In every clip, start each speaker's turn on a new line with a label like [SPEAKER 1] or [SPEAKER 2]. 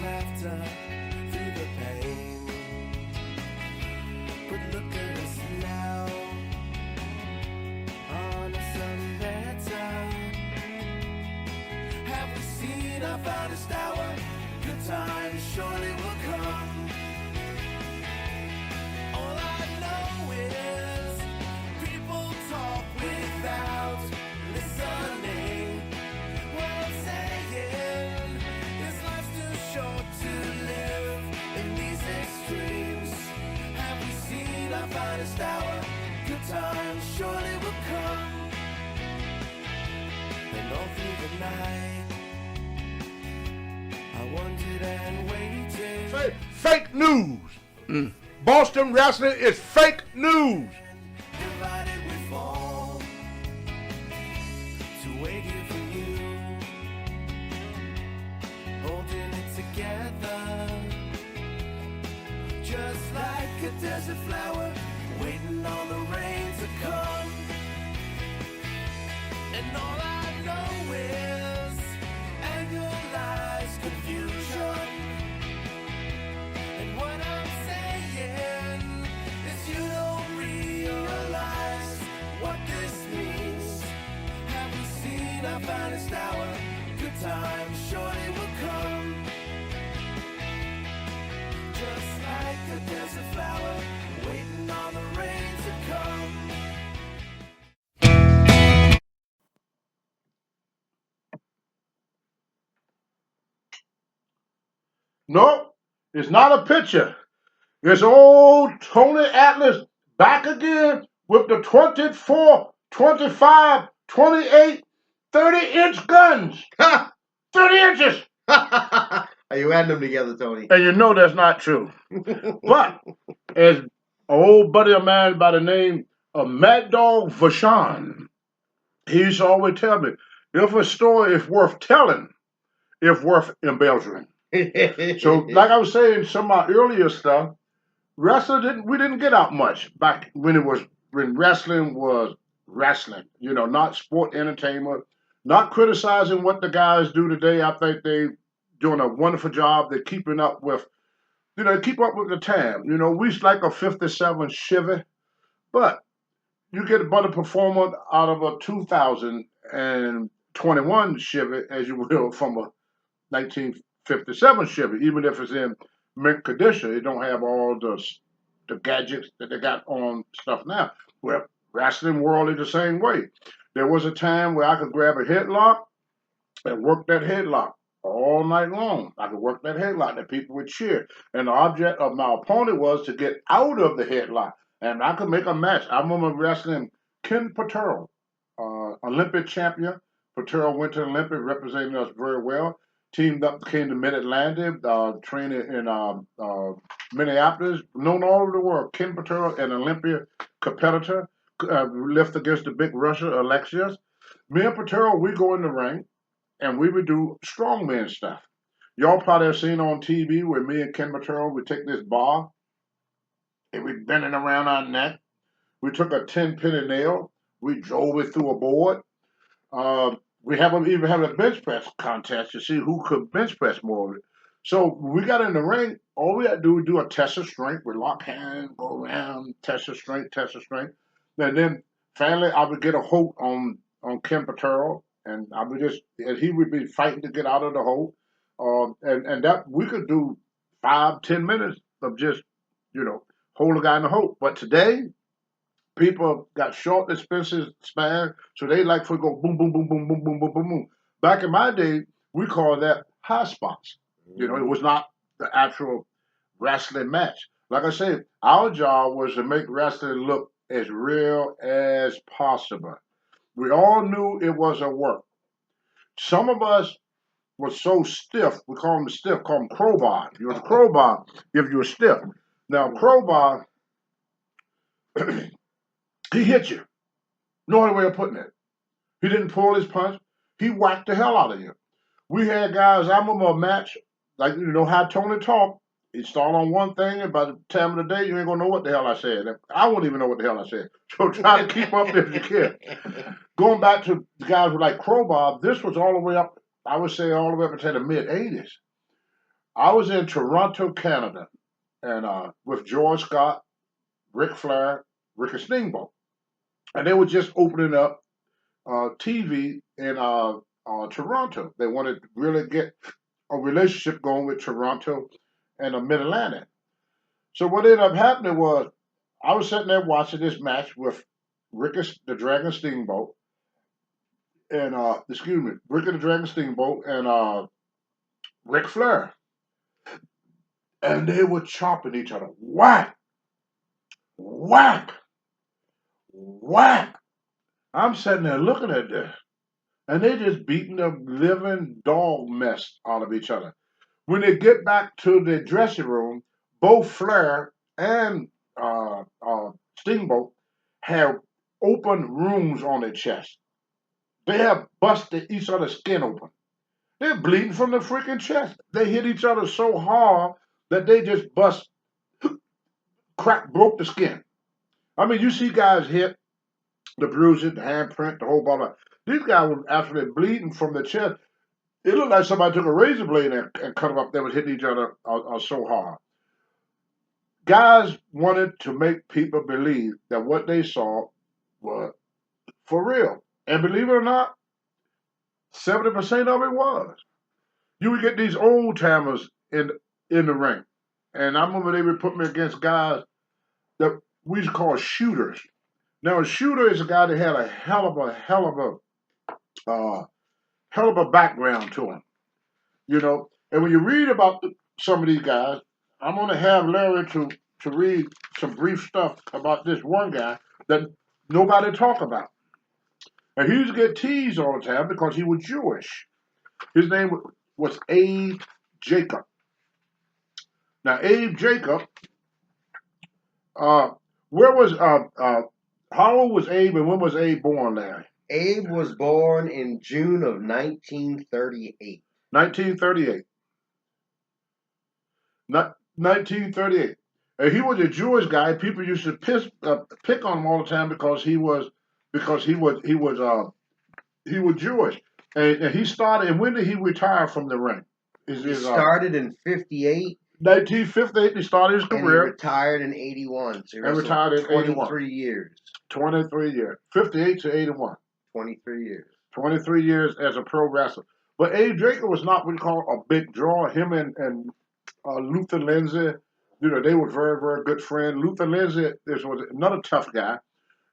[SPEAKER 1] laughter through the pain. But look at us now, on a Sunday time. Have we seen our finest hour? Good times surely will come. All I know is people talk without listening. What I'm saying is life's too short to live in these extremes. Have we seen our finest hour? Good times surely will come. And all through the night I wondered and waited.
[SPEAKER 2] Fake news. Boston wrestling is fake news.
[SPEAKER 1] Divided we fall to wait here for you, holding it together, just like a desert flower, waiting on the rain to come. And all I know is anger, lies, confusion. And what I'm saying is you don't realize what this means. Have we seen our finest hour? Good times surely will come. Just like a desert flower, waiting on the rain to come.
[SPEAKER 2] No, it's not a picture. It's old Tony Atlas back again with the 24, 25, 28, 30-inch guns. 30 inches.
[SPEAKER 3] Are you adding them together, Tony?
[SPEAKER 2] And you know that's not true. But as an old buddy of mine by the name of Mad Dog Vachon, he used to always tell me, if a story is worth telling, it's worth embellishing. So, like I was saying, some of my earlier stuff, we didn't get out much back when wrestling was wrestling. You know, not sport entertainment, not criticizing what the guys do today. I think they doing a wonderful job. They're keeping up with, keep up with the time. You know, we like a 57 Chevy, but you get a better performance out of a 2021 Chevy as you will from a 1957 Chevy, even if it's in mint condition. It don't have all the gadgets that they got on stuff now. Well, wrestling world is the same way. There was a time where I could grab a headlock and work that headlock all night long. I could work that headlock and people would cheer. And the object of my opponent was to get out of the headlock. And I could make a match. I remember wrestling Ken Patero, Olympic champion. Patero went to the Olympic, representing us very well. Teamed up, came to Mid-Atlantic, training in Minneapolis, known all over the world. Ken Patero, an Olympia competitor, lift against the big Russia, Alexius. Me and Patero, we go in the ring, and we would do strongman stuff. Y'all probably have seen on TV where me and Ken Patero, we take this bar, and we bend it around our neck. We took a 10-penny nail, we drove it through a board. We even have a bench press contest to see who could bench press more. So when we got in the ring, all we had to do was do a test of strength. We lock hands, go around, test of strength. And then finally I would get a hold on Ken Patero, and he would be fighting to get out of the hold. And that we could do 5-10 minutes of just, hold a guy in the hold. But today, people got short, expensive span, so they like to go boom, boom, boom, boom, boom, boom, boom, boom, boom. Back in my day, we called that high spots. It was not the actual wrestling match. Like I said, our job was to make wrestling look as real as possible. We all knew it was a work. Some of us were so stiff, we call them stiff, call them crowbar. You was a crowbar if you were stiff. Now, crowbar, he hit you. No other way of putting it. He didn't pull his punch. He whacked the hell out of you. We had guys, I remember a match, like, how Tony talked. He started on one thing, and by the time of the day, you ain't going to know what the hell I said. I won't even know what the hell I said. So try to keep up if you can. Going back to the guys with like Crowbar, this was all the way up, I would say all the way up into the mid-'80s. I was in Toronto, Canada, and with George Scott, Ric Flair, Ricky Steamboat, and they were just opening up TV in Toronto. They wanted to really get a relationship going with Toronto and the Mid Atlantic. So what ended up happening was I was sitting there watching this match with Ricky the Dragon Steamboat and Ricky the Dragon Steamboat and Ric Flair, and they were chopping each other, whack, whack, whack. I'm sitting there looking at this, and they just beating the living dog mess out of each other. When they get back to the dressing room, both Flair and Steamboat have open wounds on their chest. They have busted each other's skin open. They're bleeding from the freaking chest. They hit each other so hard that they just broke the skin. I mean, you see guys hit the bruises, the handprint, the whole ball. These guys were actually bleeding from the chest. It looked like somebody took a razor blade and cut them up. They were hitting each other so hard. Guys wanted to make people believe that what they saw was for real. And believe it or not, 70% of it was. You would get these old timers in the ring. And I remember they would put me against guys that we used to call shooters. Now a shooter is a guy that had a hell of a background to him. You know, and when you read about some of these guys, I'm going to have Larry to read some brief stuff about this one guy that nobody talk about. And he used to get teased all the time because he was Jewish. His name was Abe Jacob. Now, Abe Jacob, where was how old was Abe and when was Abe born, Larry?
[SPEAKER 3] Abe was born in June of 1938.
[SPEAKER 2] 1938. 1938. And he was a Jewish guy. People used to pick on him all the time because he was Jewish. And he started. And when did he retire from the ring?
[SPEAKER 3] He started in 58.
[SPEAKER 2] 1958. He started his
[SPEAKER 3] And he
[SPEAKER 2] career.
[SPEAKER 3] retired in 81. So he
[SPEAKER 2] And retired in 81.
[SPEAKER 3] 23 years.
[SPEAKER 2] 23 years. 58 to 81.
[SPEAKER 3] 23 years.
[SPEAKER 2] 23 years as a pro wrestler. But Abe Jacob was not what you call a big draw. Him and Luther Lindsay, you know, they were very, very good friends. Luther Lindsay was another tough guy,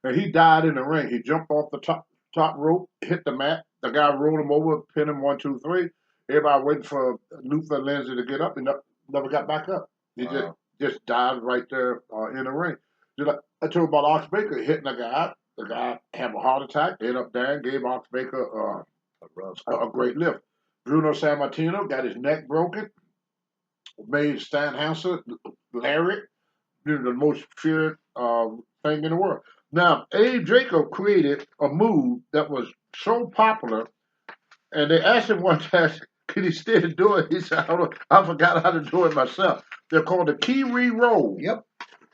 [SPEAKER 2] and he died in the ring. He jumped off the top rope, hit the mat. The guy rolled him over, pinned him 1, 2, 3. Everybody waiting for Luther Lindsay to get up, and never got back up. He just died right there in the ring. Just like I told about Ox Baker hitting the guy. The guy had a heart attack. Ended up there, gave Ox Baker a great lift. Bruno Sammartino got his neck broken. Made Stan Hansen, Larry, the most feared thing in the world. Now, Abe Jacob created a move that was so popular, and they asked him one time, could he still do it? He said, I forgot how to do it myself. They're called the Kiwi Roll.
[SPEAKER 3] Yep.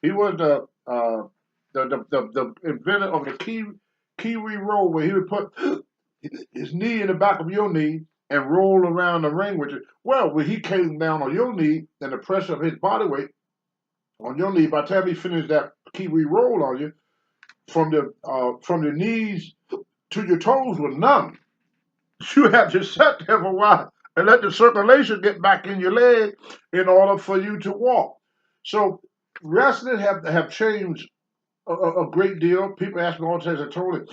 [SPEAKER 2] He was the inventor of the Kiwi Roll, where he would put his knee in the back of your knee and roll around the ring with it. Well, when he came down on your knee and the pressure of his body weight on your knee, by the time he finished that Kiwi roll on you, from the knees to your toes was numb. You have to sit there for a while and let the circulation get back in your leg in order for you to walk. So wrestling have changed a great deal. People ask me all the time, I told it,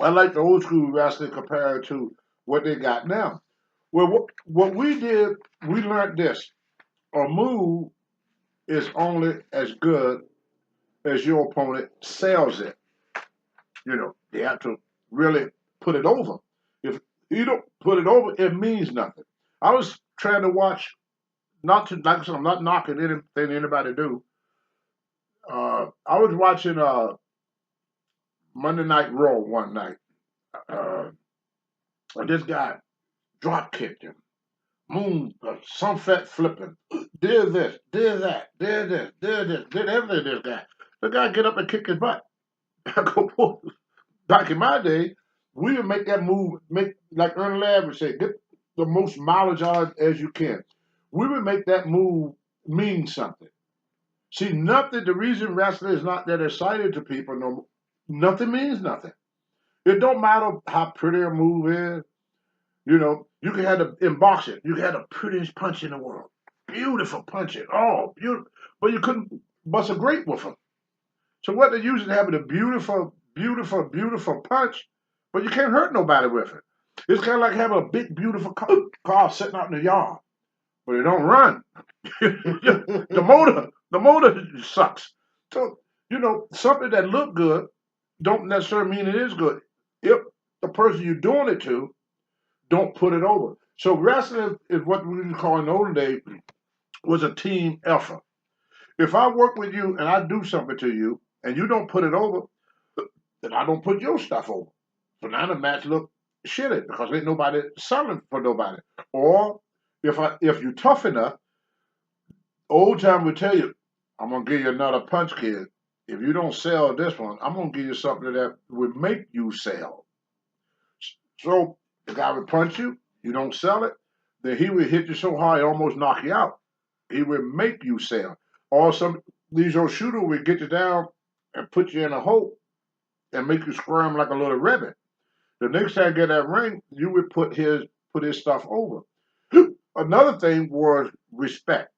[SPEAKER 2] I like the old school wrestling compared to what they got now. Well, what we did, we learned this. A move is only as good as your opponent sells it. You know, you have to really put it over. If you don't put it over, it means nothing. I was trying to watch, like I said, I'm not knocking anything anybody do. I was watching Monday Night Raw one night. And this guy drop kicked him. Some fat flipping. Did this, did that, did this, did everything this guy. The guy get up and kick his butt. I go, boy, back in my day, we would make that move, like Ernie Ladd would say, get the most mileage out as you can. we would make that move mean something. See, nothing, the reason wrestling is not that exciting to people, no, nothing means nothing. It don't matter how pretty a move is. You know, you can have in boxing, you can have the prettiest punch in the world. Beautiful punching. Oh, beautiful. But you couldn't bust a grape with them. So what they usually having a beautiful, beautiful, beautiful punch, but you can't hurt nobody with it. It's kind of like having a big, beautiful car sitting out in the yard, but it don't run. The motor sucks. So, you know, something that look good don't necessarily mean it is good. If the person you're doing it to don't put it over. So wrestling is what we used to call in the olden days was a team effort. If I work with you and I do something to you and you don't put it over, then I don't put your stuff over. So now the match look shitty because ain't nobody selling for nobody. Or if you tough enough, old time would tell you, I'm gonna give you another punch, kid. If you don't sell this one, I'm gonna give you something that would make you sell. So the guy would punch you, you don't sell it, then he would hit you so hard he almost knock you out. He would make you sell. Or some these old shooter would get you down and put you in a hole and make you squirm like a little rabbit. The next time you get that ring, you would put his stuff over. Another thing was respect.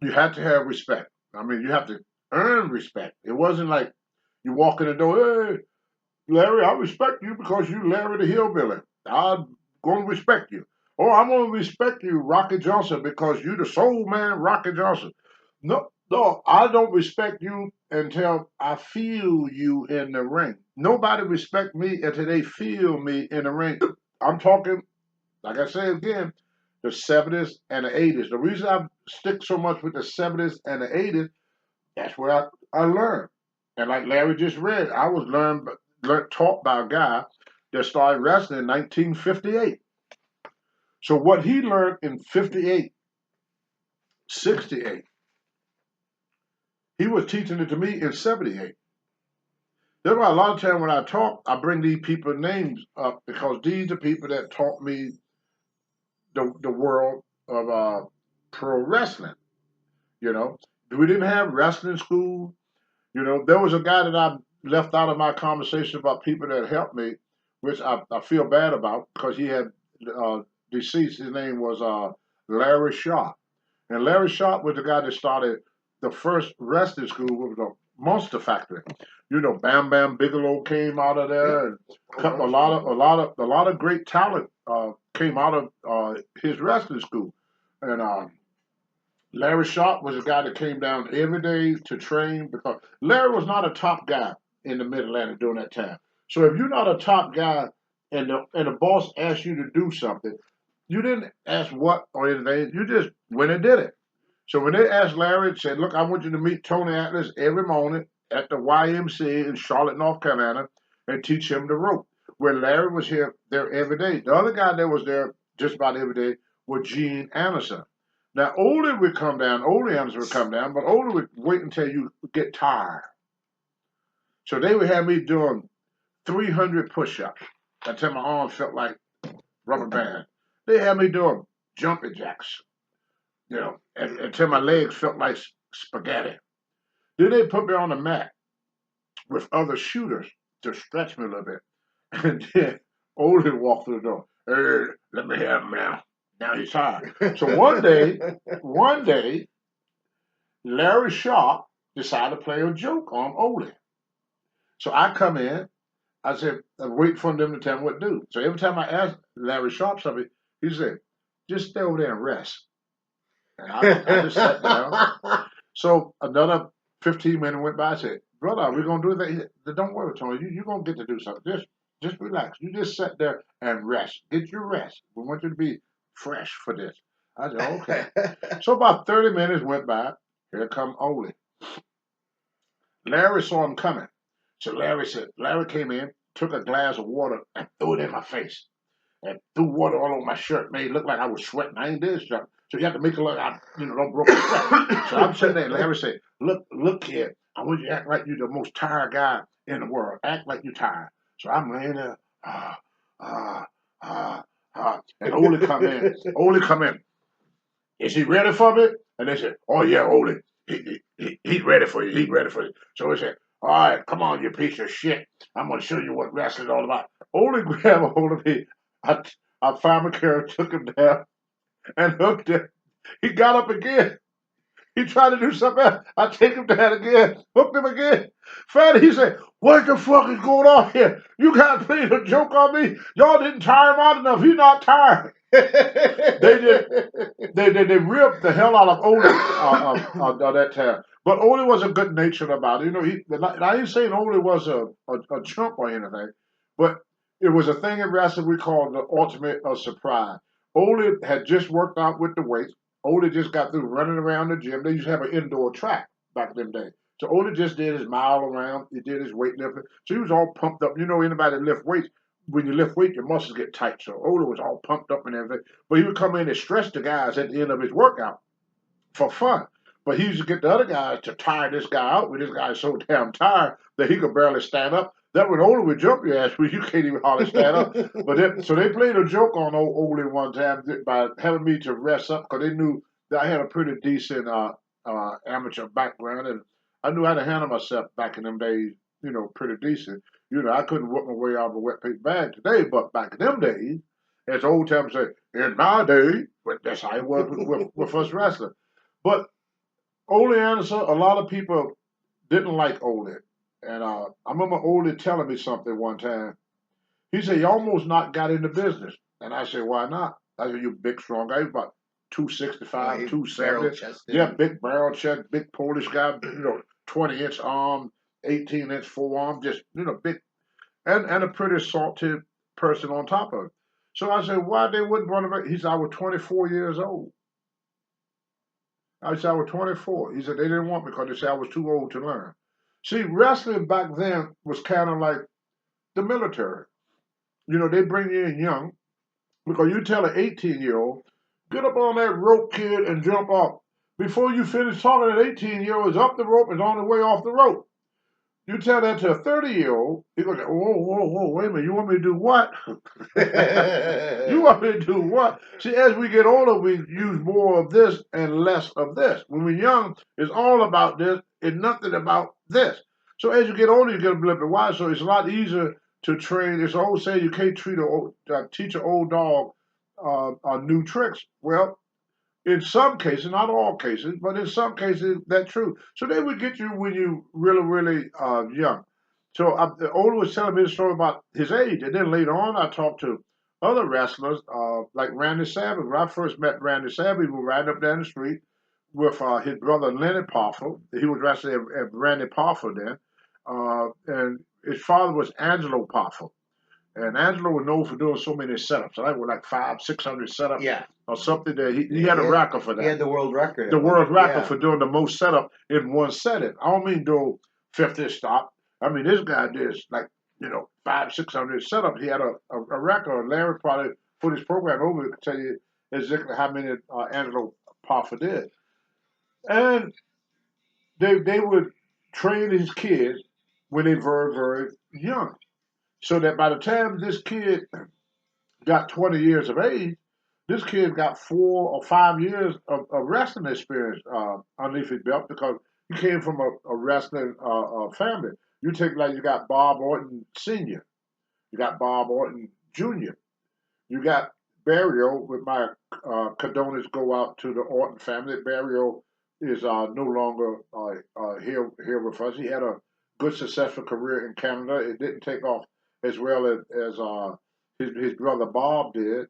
[SPEAKER 2] You had to have respect. I mean, you have to earn respect. It wasn't like you walk in the door, hey, Larry, I respect you because you Larry the Hillbilly. I'm going to respect you. Oh, I'm going to respect you, Rocky Johnson, because you the soul man, Rocky Johnson. No, no, I don't respect you until I feel you in the ring. Nobody respect me until they feel me in the ring. I'm talking, like I say again, the 70s and the 80s. The reason I stick so much with the 70s and the 80s, that's where I learned. And like Larry just read, I was taught by a guy that started wrestling in 1958. So what he learned in 58, 68, he was teaching it to me in 78. That's why a lot of time when I talk, I bring these people's names up because these are people that taught me the world of pro wrestling. You know, we didn't have wrestling school. You know, there was a guy that I left out of my conversation about people that helped me, which I feel bad about because he had deceased. His name was Larry Sharp. And Larry Sharp was the guy that started the first wrestling school with the Monster Factory. You know, Bam Bam Bigelow came out of there, and a lot of great talent came out of his wrestling school. And Larry Sharp was a guy that came down every day to train because Larry was not a top guy in the Mid Atlantic during that time. So if you're not a top guy and the boss asks you to do something, you didn't ask what or anything. You just went and did it. So when they asked Larry, said, "Look, I want you to meet Tony Atlas every morning at the YMCA in Charlotte, North Carolina, and teach him the rope." Where Larry was there every day. The other guy that was there just about every day was Gene Anderson. Now, Ole would come down, Ole Anderson would come down, but Ole would wait until you get tired. So they would have me doing 300 push-ups until my arms felt like rubber band. They had me doing jumping jacks, you know, until my legs felt like spaghetti. Then they put me on the mat with other shooters to stretch me a little bit. And then Ole walked through the door. Hey, let me have him now. Now he's tired. So one day, Larry Sharp decided to play a joke on Ole. So I come in, I said, I wait for them to tell me what to do. So every time I asked Larry Sharp something, he said, just stay over there and rest. And I just sat down. So another 15 minutes went by. I said, brother, are we going to do that? He said, don't worry, Tony. You're going to get to do something. Just relax. You just sit there and rest. Get your rest. We want you to be fresh for this. I said, okay. So about 30 minutes went by. Here come Ole. Larry saw him coming. So Larry came in, took a glass of water and threw it in my face. And threw water all over my shirt. Made it look like I was sweating. I ain't did something. So you have to make it look like don't broke a sweat. So I'm sitting there and Larry said, look, kid, I want you to act like you're the most tired guy in the world. Act like you're tired. So I'm laying there, and Ole come in. is he ready for me? And they said, oh yeah, Ole, he's ready for you. He's ready for you. So he said, all right, come on, you piece of shit. I'm gonna show you what wrestling's all about. Ole grabbed a hold of me. I found McCarroll, took him down, and hooked him. He got up again. He tried to do something else. I take him down again, hooked him again. Finally, he said, what the fuck is going on here? You guys played a joke on me. Y'all didn't tire him out enough. He's not tired. They ripped the hell out of Ole that time. But Ole was a good natured about it. You know, I ain't saying Ole was a chump or anything, but it was a thing in wrestling we called the ultimate of surprise. Ole had just worked out with the weights. Ole just got through running around the gym. They used to have an indoor track back in them days. So Ole just did his mile around. He did his weightlifting. So he was all pumped up. You know, anybody that lift weights, when you lift weight, your muscles get tight. So Ole was all pumped up and everything. But he would come in and stretch the guys at the end of his workout for fun. But he used to get the other guys to tire this guy out when this guy is so damn tired that he could barely stand up. That when Ole would jump your ass when you can't even hardly stand up. So they played a joke on Ole one time by having me to rest up because they knew that I had a pretty decent amateur background and I knew how to handle myself back in them days, you know, pretty decent. You know, I couldn't work my way out of a wet paper bag today, but back in them days, as old times say, in my day, but that's how it was with us wrestling. But Ole Anderson, a lot of people didn't like Ole. And I remember Ole telling me something one time. He said, he almost not got into business. And I said, why not? I said, you big, strong guy. He's about 265, 270. Yeah, big barrel chest, big Polish guy, you know, 20-inch arm, 18-inch forearm, just, you know, big, and a pretty salty person on top of it. So I said, why they wouldn't run him? He said, I was 24 years old. I said, I was 24. He said, they didn't want me because they said I was too old to learn. See, wrestling back then was kind of like the military. You know, they bring you in young because you tell an 18-year-old, get up on that rope, kid, and jump off. Before you finish talking, that 18-year-old is up the rope and on the way off the rope. You tell that to a 30-year-old, he goes, whoa, wait a minute, you want me to do what? You want me to do what? See, as we get older, we use more of this and less of this. When we're young, it's all about this and nothing about this. So as you get older, you get a little bit wiser. So it's a lot easier to train. It's old saying you can't teach an old dog new tricks. Well, in some cases, not all cases, but in some cases, that's true. So they would get you when you really young. So Ole was telling me the story about his age, and then later on, I talked to other wrestlers like Randy Savage. When I first met Randy Savage, we were riding up down the street with his brother Lenny Poffel. He was wrestling at Randy Poffel then, and his father was Angelo Poffel. And Angelo was known for doing so many setups. I think it was like 500-600 setups.
[SPEAKER 3] Yeah.
[SPEAKER 2] Or something that he had a record for that.
[SPEAKER 3] He had the world record.
[SPEAKER 2] The world record for doing the most setup in one setting. I don't mean do 50 stop. I mean this guy did like, you know, 500-600 setups. He had a record. Larry probably put his program over to tell you exactly how many Angelo Poffa did. And they would train his kids when they were very young. So that by the time this kid got 20 years of age, this kid got 4 or 5 years of wrestling experience underneath his belt because he came from a wrestling family. You take like you got Bob Orton Sr., you got Bob Orton Jr., you got Barrio with my condolences go out to the Orton family. Barrio is no longer here with us. He had a good, successful career in Canada. It didn't take off as well as his brother Bob did.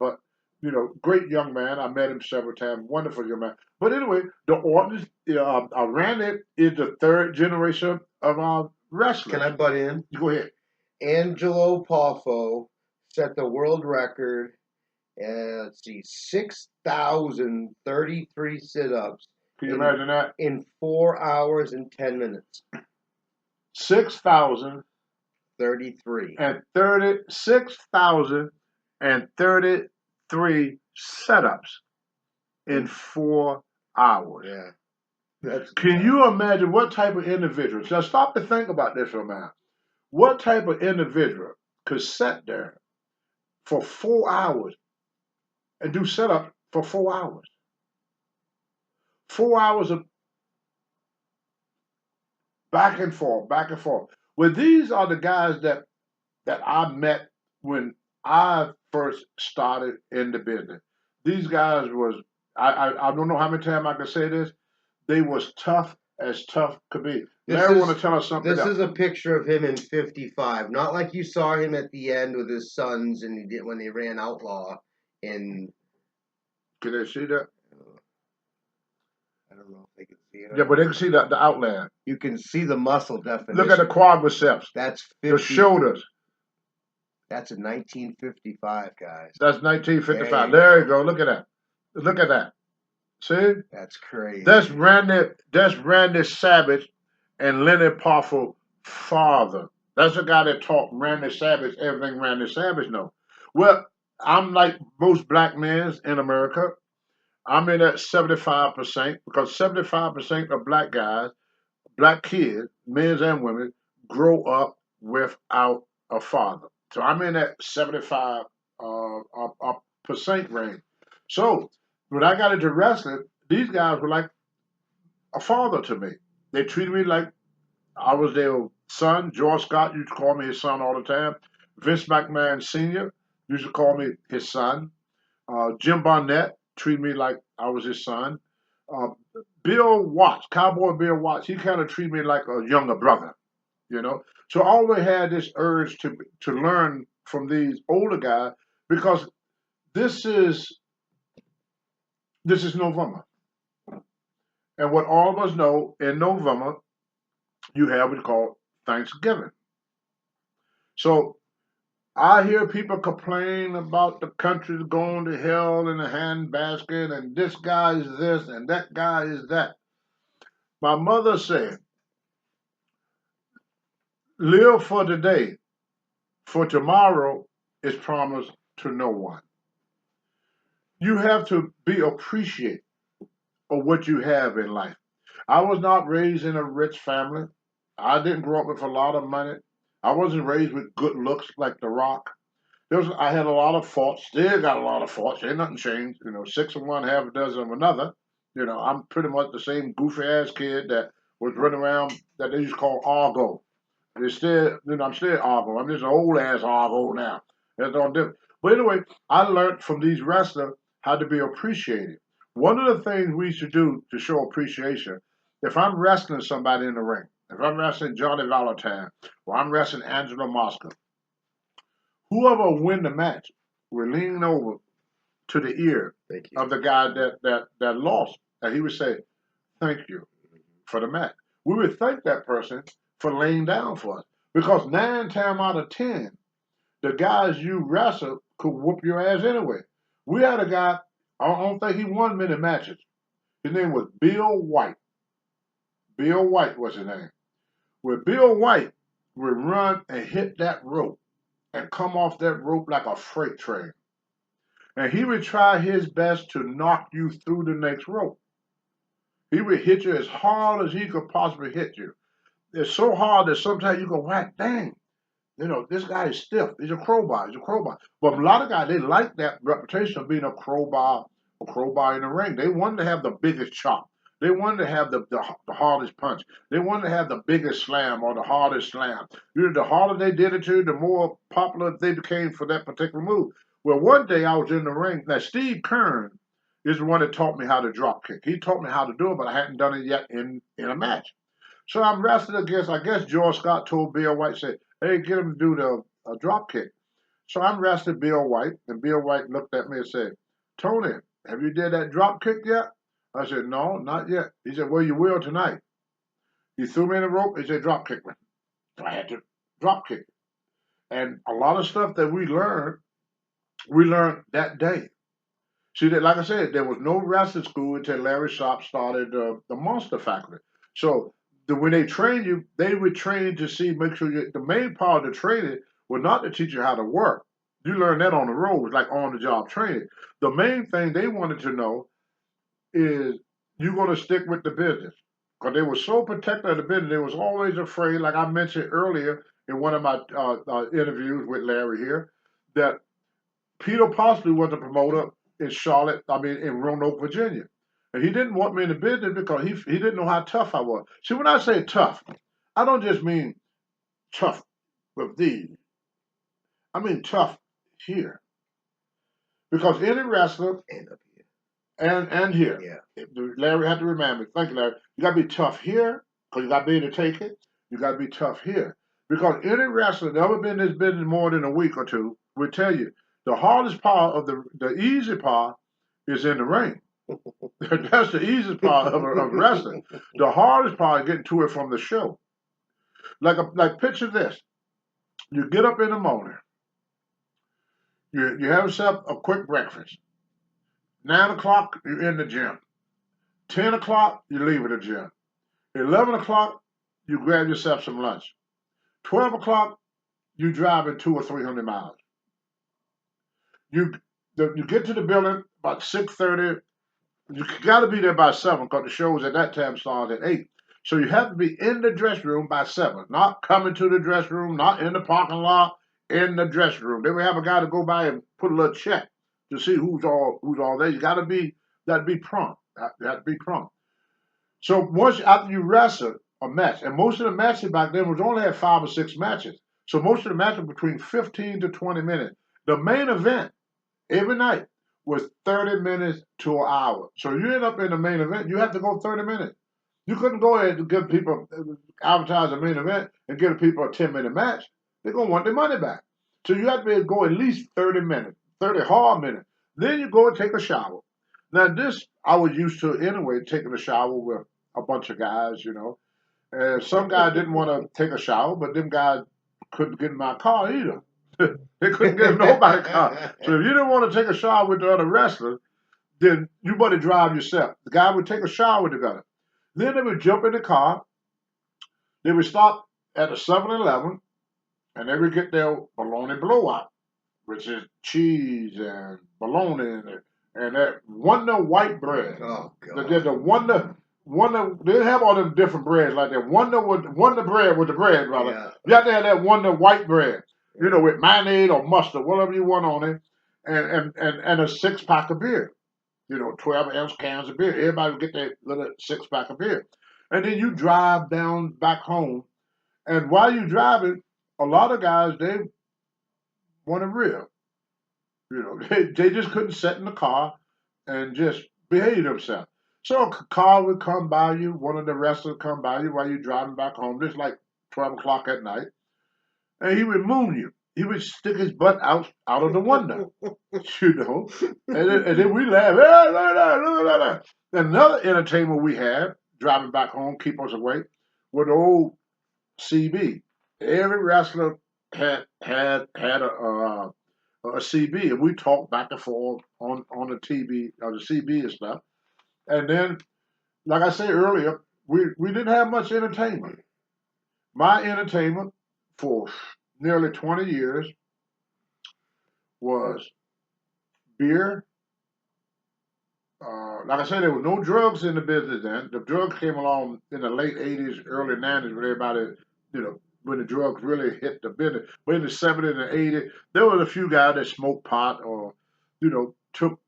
[SPEAKER 2] But, you know, great young man. I met him several times. Wonderful young man. But anyway, the Ortons, Randy is the third generation of wrestlers.
[SPEAKER 3] Can I butt in?
[SPEAKER 2] Go ahead.
[SPEAKER 3] Angelo Poffo set the world record, let's see, 6,033 sit-ups.
[SPEAKER 2] Can you imagine that?
[SPEAKER 3] In 4 hours and 10 minutes.
[SPEAKER 2] 6,033 setups in 4 hours.
[SPEAKER 3] Yeah.
[SPEAKER 2] Can you imagine what type of individual? Now stop to think about this for a minute. What type of individual could sit there for 4 hours and do setup for 4 hours? 4 hours of back and forth, back and forth. Well, these are the guys that I met when I first started in the business. These guys was I don't know how many times I can say this. They was tough as tough could be. Larry want to tell us something
[SPEAKER 3] This
[SPEAKER 2] else.
[SPEAKER 3] is a picture of him in '55. Not like you saw him at the end with his sons and he did when they ran Outlaw in.
[SPEAKER 2] Can they see that?
[SPEAKER 3] I don't know if they can see it.
[SPEAKER 2] Yeah, but they can see the outline.
[SPEAKER 3] You can see the muscle definition.
[SPEAKER 2] Look at the quadriceps,
[SPEAKER 3] That's
[SPEAKER 2] the
[SPEAKER 3] 50.
[SPEAKER 2] shoulders.
[SPEAKER 3] That's in 1955, guys.
[SPEAKER 2] That's 1955.
[SPEAKER 3] There
[SPEAKER 2] There
[SPEAKER 3] you
[SPEAKER 2] you go. Look at that. Look at that. See?
[SPEAKER 3] That's crazy.
[SPEAKER 2] That's Randy Savage and Leonard Parford father. That's the guy that taught Randy Savage everything Randy Savage knows. Well, I'm like most black men in America. I'm in that 75% because 75% of black guys, black kids, men and women, grow up without a father. So I'm in that 75 percent range. So when I got into wrestling, these guys were like a father to me. They treated me like I was their son. George Scott used to call me his son all the time. Vince McMahon Sr. used to call me his son. Jim Barnett treated me like I was his son. Uh, Bill Watts, Cowboy Bill Watts, he kind of treated me like a younger brother, you know. So I always had this urge to learn from these older guys because this is November, and what all of us know in November you have what's called Thanksgiving. So I hear people complain about the country going to hell in a handbasket, and this guy is this and that guy is that. My mother said, live for today, for tomorrow is promised to no one. You have to be appreciative of what you have in life. I was not raised in a rich family. I didn't grow up with a lot of money. I wasn't raised with good looks like The Rock. I had a lot of faults, still got a lot of faults. Ain't nothing changed. You know, six of one, half a dozen of another. You know, I'm pretty much the same goofy ass kid that was running around that they used to call Argo. It's still, I'm still Argo. I'm just an old ass Argo now. That's all different. But anyway, I learned from these wrestlers how to be appreciated. One of the things we should do to show appreciation, if I'm wrestling somebody in the ring, if I'm wrestling Johnny Valentine, or I'm wrestling Angela Mosca, whoever win the match will lean over to the ear of the guy that lost, and he would say, "Thank you for the match." We would thank that person for laying down for us because 9 times out of 10, the guys you wrestle could whoop your ass anyway. We had a guy. I don't think he won many matches. His name was Bill White. Bill White was his name. Where Bill White would run and hit that rope and come off that rope like a freight train. And he would try his best to knock you through the next rope. He would hit you as hard as he could possibly hit you. It's so hard that sometimes you go, whack, dang, this guy is stiff. He's a crowbar. He's a crowbar. But a lot of guys, they like that reputation of being a crowbar in the ring. They wanted to have the biggest chop. They wanted to have the hardest punch. They wanted to have the biggest slam or the hardest slam. The harder they did it to, the more popular they became for that particular move. Well, one day I was in the ring. Now, Steve Kern is the one that taught me how to drop kick. He taught me how to do it, but I hadn't done it yet in a match. So I'm wrestling against, I guess George Scott told Bill White, said, hey, get him to do the drop kick. So I'm wrestling Bill White, and Bill White looked at me and said, Tony, have you did that drop kick yet? I said, no, not yet. He said, well, you will tonight. He threw me in the rope. He said, drop kick me. So I had to drop kick. And a lot of stuff that we learned that day. See, that, like I said, there was no wrestling school until Larry Sharp started the Monster Factory. So when they train you, they would train to make sure the main part of the training was not to teach you how to work. You learn that on the road, it was like on-the-job training. The main thing they wanted to know is you're going to stick with the business. Because they were so protective of the business, they was always afraid, like I mentioned earlier in one of my interviews with Larry here, that Peter Parsley was a promoter in Roanoke, Virginia. And he didn't want me in the business because he didn't know how tough I was. See, when I say tough, I don't just mean tough with these. I mean tough here. Because any wrestler
[SPEAKER 3] And up here.
[SPEAKER 2] and here,
[SPEAKER 3] Yeah.
[SPEAKER 2] Larry had to remind me. Thank you, Larry. You got to be tough here because you got to be able to take it. You got to be tough here because any wrestler that ever been in this business more than a week or two will tell you the hardest part of the easy part is in the ring. That's the easiest part of wrestling. The hardest part is getting to it from the show. Like picture this: you get up in the morning, you have yourself a quick breakfast. 9 o'clock, you're in the gym. 10 o'clock, you leave the gym. 11 o'clock, you grab yourself some lunch. 12 o'clock, you driving 200 or 300 miles. You you get to the building about 6:30. You got to be there by 7 because the shows at that time start at 8. So you have to be in the dressing room by 7. Not coming to the dressing room, not in the parking lot, in the dressing room. Then we have a guy to go by and put a little check to see who's all there. You got to be prompt. You have to be prompt. So once after you wrestle a match, and most of the matches back then was only had 5 or 6 matches. So most of the matches were between 15 to 20 minutes. The main event every night was 30 minutes to an hour. So you end up in the main event, you have to go 30 minutes. You couldn't go ahead and give people advertise a main event and give people a 10-minute match. They're gonna want their money back. So you have to be able to go at least 30 minutes, 30 hard minutes. Then you go and take a shower. Now this I was used to anyway, taking a shower with a bunch of guys, And some guys didn't want to take a shower, but them guys couldn't get in my car either. They couldn't get in nobody's car. So if you didn't want to take a shower with the other wrestlers, then you better drive yourself. The guy would take a shower together. Then they would jump in the car. They would stop at a 7-Eleven, and they would get their bologna blowout, which is cheese and bologna and that Wonder white bread.
[SPEAKER 3] Oh God.
[SPEAKER 2] The Wonder. They didn't have all them different breads like that. Wonder bread with the bread, brother.
[SPEAKER 3] Yeah.
[SPEAKER 2] You have to have that Wonder white bread, with mayonnaise or mustard, whatever you want on it, and a 6-pack of beer. 12-ounce cans of beer. Everybody would get that little 6-pack of beer. And then you drive down back home. And while you're driving, a lot of guys, they want to rib. They just couldn't sit in the car and just behave themselves. So a car would come by you, one of the wrestlers would come by you while you're driving back home, just like 12 o'clock at night, and he would moon you. He would stick his butt out of the window, and then we laugh. Hey, look at that. Another entertainment we had, driving back home, keep us awake, was the old CB. Every wrestler had a CB, and we talked back and forth on the TV, the CB and stuff. And then, like I said earlier, we didn't have much entertainment. My entertainment for nearly 20 years was beer. Like I said, there were no drugs in the business then. The drugs came along in the late 80s, early 90s, when everybody, when the drugs really hit the business. But in the 70s and 80s, there was a few guys that smoked pot or, took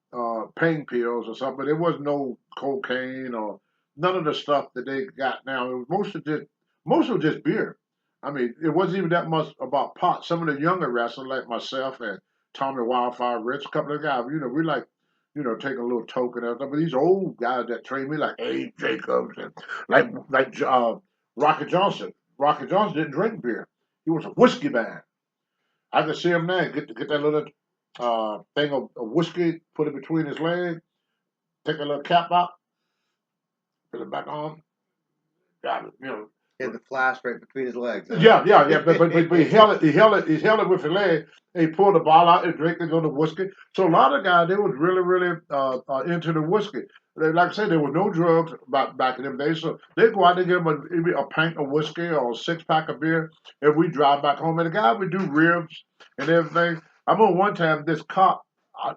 [SPEAKER 2] pain pills or something, but there was no cocaine or none of the stuff that they got now. It was most of just beer. I mean, it wasn't even that much about pot. Some of the younger wrestlers like myself and Tommy Wildfire Rich, a couple of guys, we like, take a little token of stuff. But these old guys that trained me, like Abe Jacobs and like Rocky Johnson. Rocky Johnson didn't drink beer. He was a whiskey man. I could see him now get that little thing of whiskey, put it between his legs, take a little cap out, put it back on. Got it,
[SPEAKER 3] He had the flask right between his legs. Huh?
[SPEAKER 2] Yeah. But he held it with his leg. And he pulled the bottle out and drank it on the whiskey. So a lot of guys, they was really, really into the whiskey. Like I said, there was no drugs back in them days. So they'd go out and get them maybe a pint of whiskey or a 6-pack of beer. And we drive back home. And the guy would do ribs and everything. I remember one time this cop, I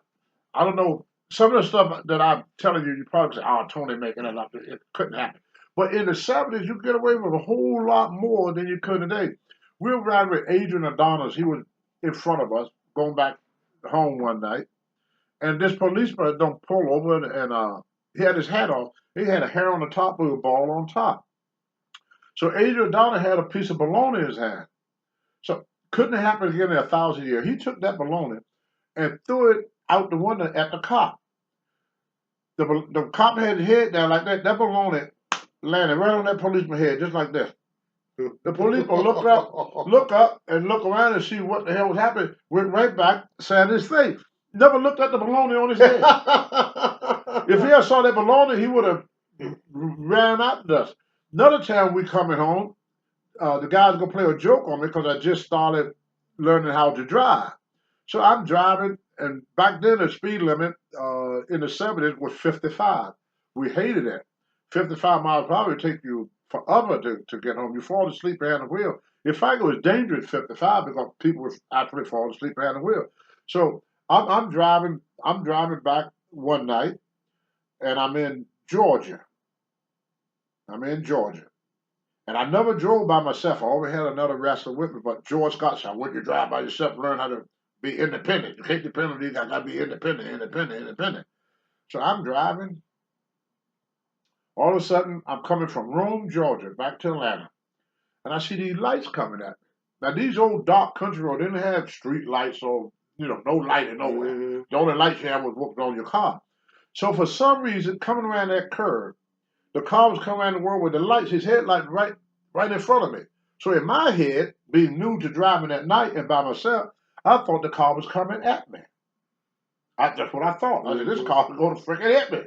[SPEAKER 2] don't know, some of the stuff that I'm telling you, you probably say, oh, Tony making it up. It couldn't happen. But in the 70s, you could get away with a whole lot more than you could today. We were riding with Adrian Adonis. He was in front of us, going back home one night. And this policeman don't pull over and He had his hat off. He had a hair on the top with a ball on top. So Adrian Adonis had a piece of bologna in his hand. So couldn't happen again in 1,000 years. He took that bologna and threw it out the window at the cop. The cop had his head down like that. That bologna landed right on that policeman's head, just like this. The policeman look up, and look around and see what the hell was happening. Went right back, sat his face. Never looked at the bologna on his head. If he had saw that bologna, he would have ran out us. Another time we coming home, the guy's gonna play a joke on me because I just started learning how to drive. So I'm driving, and back then the speed limit in the 70s was 55. We hated it. 55 miles per hour would take you forever to get home. You fall asleep behind the wheel. In fact, it was dangerous 55 because people were actually falling asleep behind the wheel. So I'm driving back one night, and I'm in Georgia. And I never drove by myself. I always had another wrestler with me, but George Scott said, when you drive by yourself, learn how to be independent. You can't depend on these guys. Got to be independent. So I'm driving. All of a sudden, I'm coming from Rome, Georgia, back to Atlanta. And I see these lights coming at me. Now, these old dark country roads didn't have street lights or, no lighting nowhere.
[SPEAKER 3] Mm-hmm.
[SPEAKER 2] The only light you had was what's on your car. So for some reason, coming around that curve, the car was coming around the world with the lights, his headlight right in front of me. So in my head, being new to driving at night and by myself, I thought the car was coming at me. That's what I thought. I said, this car is going to freaking hit me.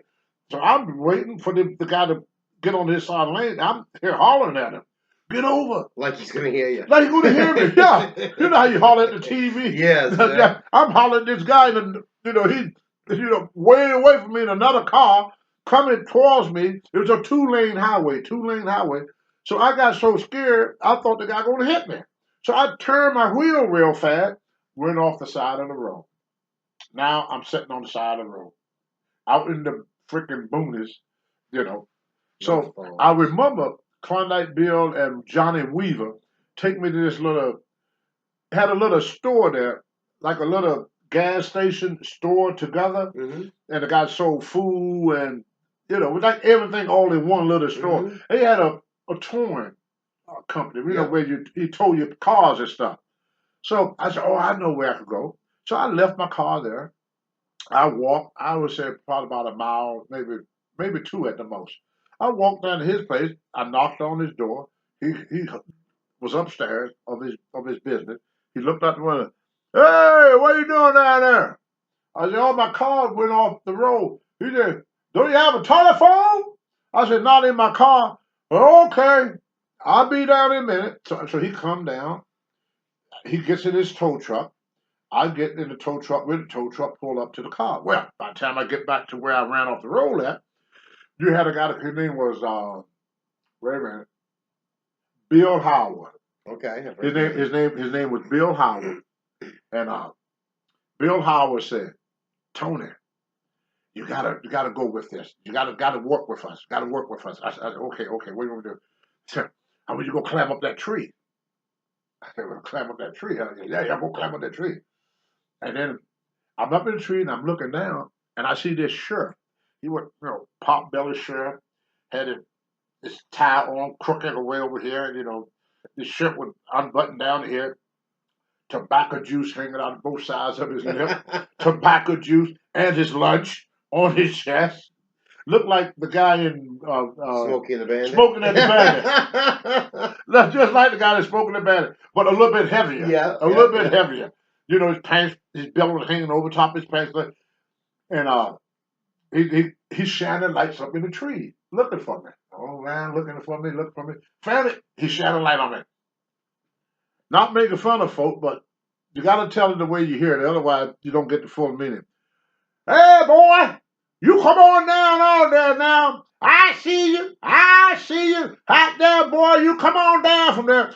[SPEAKER 2] So I'm waiting for the guy to get on his side of the lane. I'm here hollering at him. Get over.
[SPEAKER 3] Like he's going to hear you.
[SPEAKER 2] Like he's going to hear me. Yeah. You know how you holler at the TV?
[SPEAKER 3] Yes.
[SPEAKER 2] I'm hollering at this guy, and he's way away from me in another car coming towards me. It was a two-lane highway. So I got so scared, I thought the guy was going to hit me. So I turned my wheel real fast, went off the side of the road. Now I'm sitting on the side of the road, out in the freaking boonies, So I remember Klondike Bill and Johnny Weaver take me to this had a little store there, like a little gas station store together.
[SPEAKER 3] Mm-hmm.
[SPEAKER 2] And the guy sold food and, like everything all in one little store.
[SPEAKER 3] Mm-hmm.
[SPEAKER 2] They had a towing company, where he towed your cars and stuff. So I said, I know where I could go. So I left my car there. I walked, I would say probably about a mile, maybe two at the most. I walked down to his place. I knocked on his door. He was upstairs of his business. He looked out the window. Hey, what are you doing down there? I said, my car went off the road. He said, don't you have a telephone? I said, not in my car. Okay, I'll be down in a minute. So he come down. He gets in his tow truck. I get in the tow truck with the tow truck, pull up to the car. Well, by the time I get back to where I ran off the road at, you had a guy, his name was, Bill Howard.
[SPEAKER 3] Okay.
[SPEAKER 2] His name was Bill Howard. And Bill Howard said, Tony, you gotta go with this. You gotta work with us. I said, okay, what are you gonna do? He said, how about you go climb up that tree? I said, well, climb up that tree. I said, yeah, go climb up that tree. And then I'm up in the tree and I'm looking down and I see this sheriff. He was, pot belly sheriff, had his tie on, crooked away over here, and his shirt was unbuttoned down here, tobacco juice hanging out both sides of his lip, tobacco juice, and his lunch on his chest. Looked like the guy in
[SPEAKER 3] Smoking the Bandit.
[SPEAKER 2] Smoking at the Bandit. That's just like the guy that Smoking the Bandit, but a little bit heavier.
[SPEAKER 3] Yeah,
[SPEAKER 2] a little bit heavier. His pants, his belt was hanging over top of his pants, and he's shining lights up in the tree, looking for me. Oh man, looking for me. Found it. He's shining light on me. Not making fun of folk, but you got to tell it the way you hear it, otherwise you don't get the full meaning. Hey boy, you come on down out there now. I see you. Hot there, boy. You come on down from there.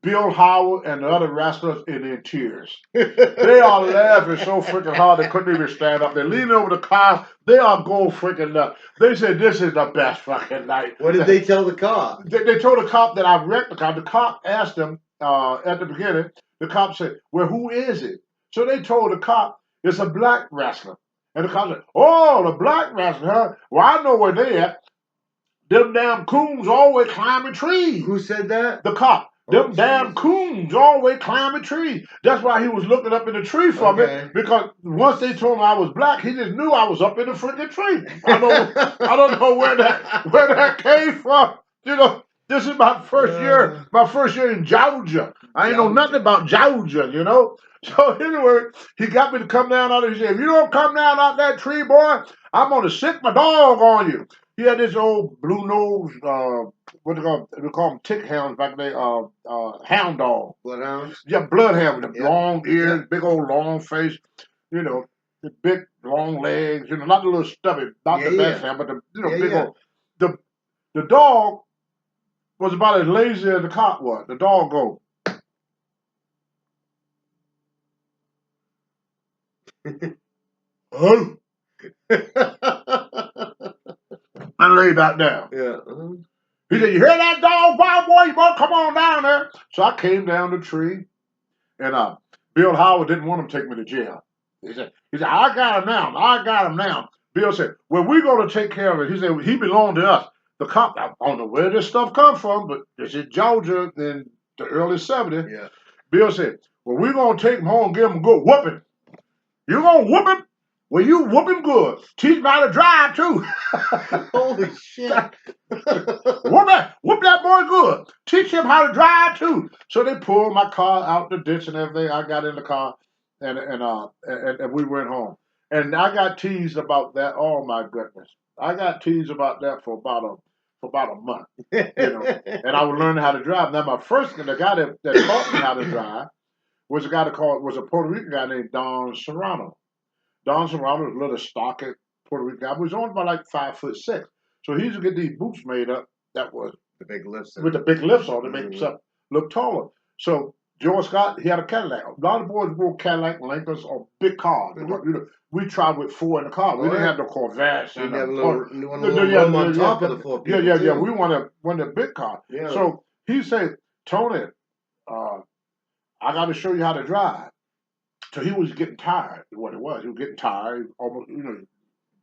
[SPEAKER 2] Bill Howard and the other wrestlers in tears. They are laughing so freaking hard they couldn't even stand up. They're leaning over the car. They are going freaking nuts. They said this is the best fucking night.
[SPEAKER 3] What did they tell the cop?
[SPEAKER 2] They told the cop that I wrecked the cop. The cop asked them at the beginning. The cop said, well, who is it? So they told the cop it's a black wrestler. And the cop said, oh, the black bastard, huh? Well, I know where they at. Them damn coons always climbing trees.
[SPEAKER 3] Who said that?
[SPEAKER 2] The cop. Them
[SPEAKER 3] Oh,
[SPEAKER 2] damn
[SPEAKER 3] Jesus.
[SPEAKER 2] coons always climbing trees. That's why he was looking up in the tree for me. Because once they told me I was black, he just knew I was up in the freaking tree. I don't know where that came from. You know, this is my first year in Georgia. I ain't know nothing about Georgia, you know. So anyway, he got me to come down out there. He said, if you don't come down out that tree, boy, I'm gonna sick my dog on you. He had this old blue nose, what they call them tick hounds back there, hound dog.
[SPEAKER 3] Bloodhounds?
[SPEAKER 2] Yeah, bloodhound with the
[SPEAKER 3] Yep.
[SPEAKER 2] long ears,
[SPEAKER 3] Yep.
[SPEAKER 2] big old long face, you know, the big long legs, you know, not the little stubby, not the best hound, but the big old. The dog was about as lazy as the cop was. The dog go. Oh. I lay back down.
[SPEAKER 3] Yeah.
[SPEAKER 2] He said, you hear that dog, wild boy? You better come on down there. So I came down the tree, and Bill Howard didn't want him to take me to jail. He said, I got him now. Bill said, well, we're going to take care of it. He said, he belonged to us. The cop, I don't know where this stuff come from, but it's in Georgia in the early 70s.
[SPEAKER 3] Yeah.
[SPEAKER 2] Bill said, well, we're going to take him home and give him a good whooping. You going to whoop him? Well, you whooping good. Teach him how to drive, too.
[SPEAKER 3] Holy shit.
[SPEAKER 2] Whoop that boy good. Teach him how to drive, too. So they pulled my car out the ditch and everything. I got in the car, and we went home. And I got teased about that. Oh, my goodness. I got teased about that for about a month. You know, and I was learning how to drive. Now, the guy that taught me how to drive was a Puerto Rican guy named Don Serrano. Don Serrano was a little stocky Puerto Rican guy. He was only about like 5'6". So he used to get these boots made up that was
[SPEAKER 3] the big lifts
[SPEAKER 2] with the big lifts on to make himself look taller. So George Scott, he had a Cadillac. A lot of boys wore Cadillac Lincolns or big cars. You know, we traveled with 4 in the car. We didn't have no Corvettes.
[SPEAKER 3] You have a little room on top of the 4 people.
[SPEAKER 2] Yeah. We wanted a big car.
[SPEAKER 3] Yeah.
[SPEAKER 2] So he said, Tony, I got to show you how to drive. So he was getting tired. What it was, he was getting tired. Almost, you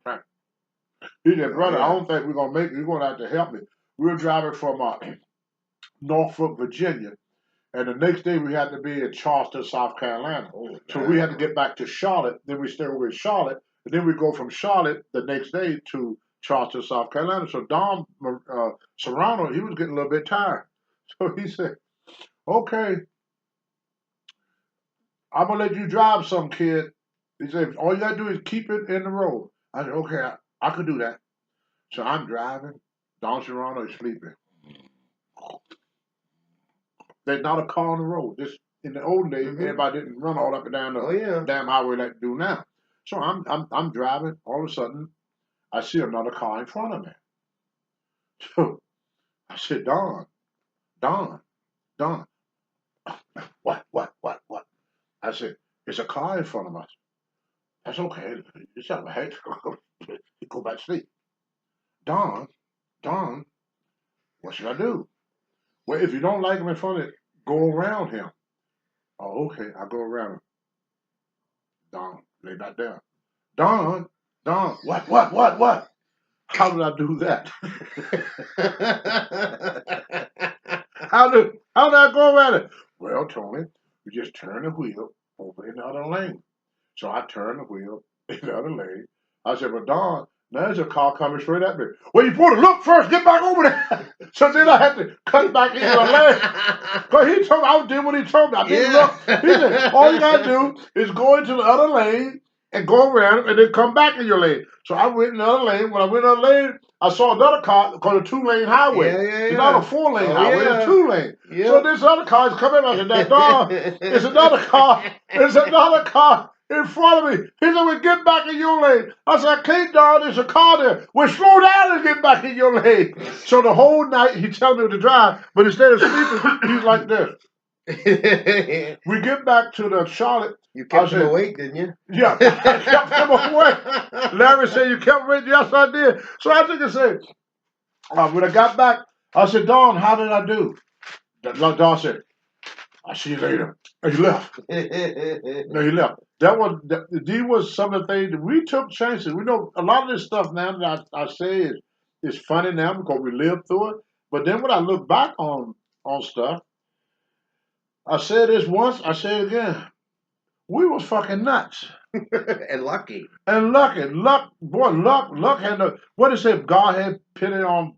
[SPEAKER 2] know. He said, brother, I don't think we're gonna make it. You're gonna have to help me. We were driving from Norfolk, Virginia, and the next day we had to be in Charleston, South Carolina. So we had to get back to Charlotte. Then we stay over in Charlotte, and then we go from Charlotte the next day to Charleston, South Carolina. So Don Serrano, he was getting a little bit tired. So he said, okay, I'm going to let you drive some, kid. He said, all you got to do is keep it in the road. I said, okay, I could do that. So I'm driving. Don Serrano is sleeping. There's not a car on the road. This in the old days, everybody didn't run all up and down the damn highway like they do now. So I'm driving. All of a sudden, I see another car in front of me. So I said, Don. What? I said, there's a car in front of us. That's okay. It's all right. You go back to sleep. Don, what should I do? Well, if you don't like him in front of it, go around him. Oh, okay, I'll go around him. Don, lay back down. Don, what? How did I do that? How did I go around it? Well, Tony, you just turn the wheel over in the other lane. So I turned the wheel in the other lane. I said, well, Don, now there's a car coming straight at me. Well, you supposed to look first, get back over there. So then I had to cut back into the lane. Because he told me, I did what he told me. I didn't look. He said, all you got to do is go into the other lane and go around and then come back in your lane. So I went in the other lane. When I went in the other lane, I saw another car called a 2-lane highway. It's not a 4-lane highway, it's 2-lane. So this other car is coming. I said, now, Don, it's another car. It's another car in front of me. He said, well, get back in your lane. I said, I can't, Don, there's a car there. Well, slow down and get back in your lane. So the whole night he telling me to drive, but instead of sleeping, he's like this. We get back to the Charlotte.
[SPEAKER 3] You kept him awake, didn't you?
[SPEAKER 2] Yeah, I kept him awake. Larry said, you kept him awake? Yes, I did. So I think I said, when I got back, I said, Don, how did I do? Don said, I see you later. And he left. No, he left. These was some of the things that we took chances. We know a lot of this stuff now that I say is funny now because we lived through it. But then when I look back on stuff, I said this once, I say it again. We was fucking nuts.
[SPEAKER 3] And lucky.
[SPEAKER 2] And luck had no, what is it, God had pity on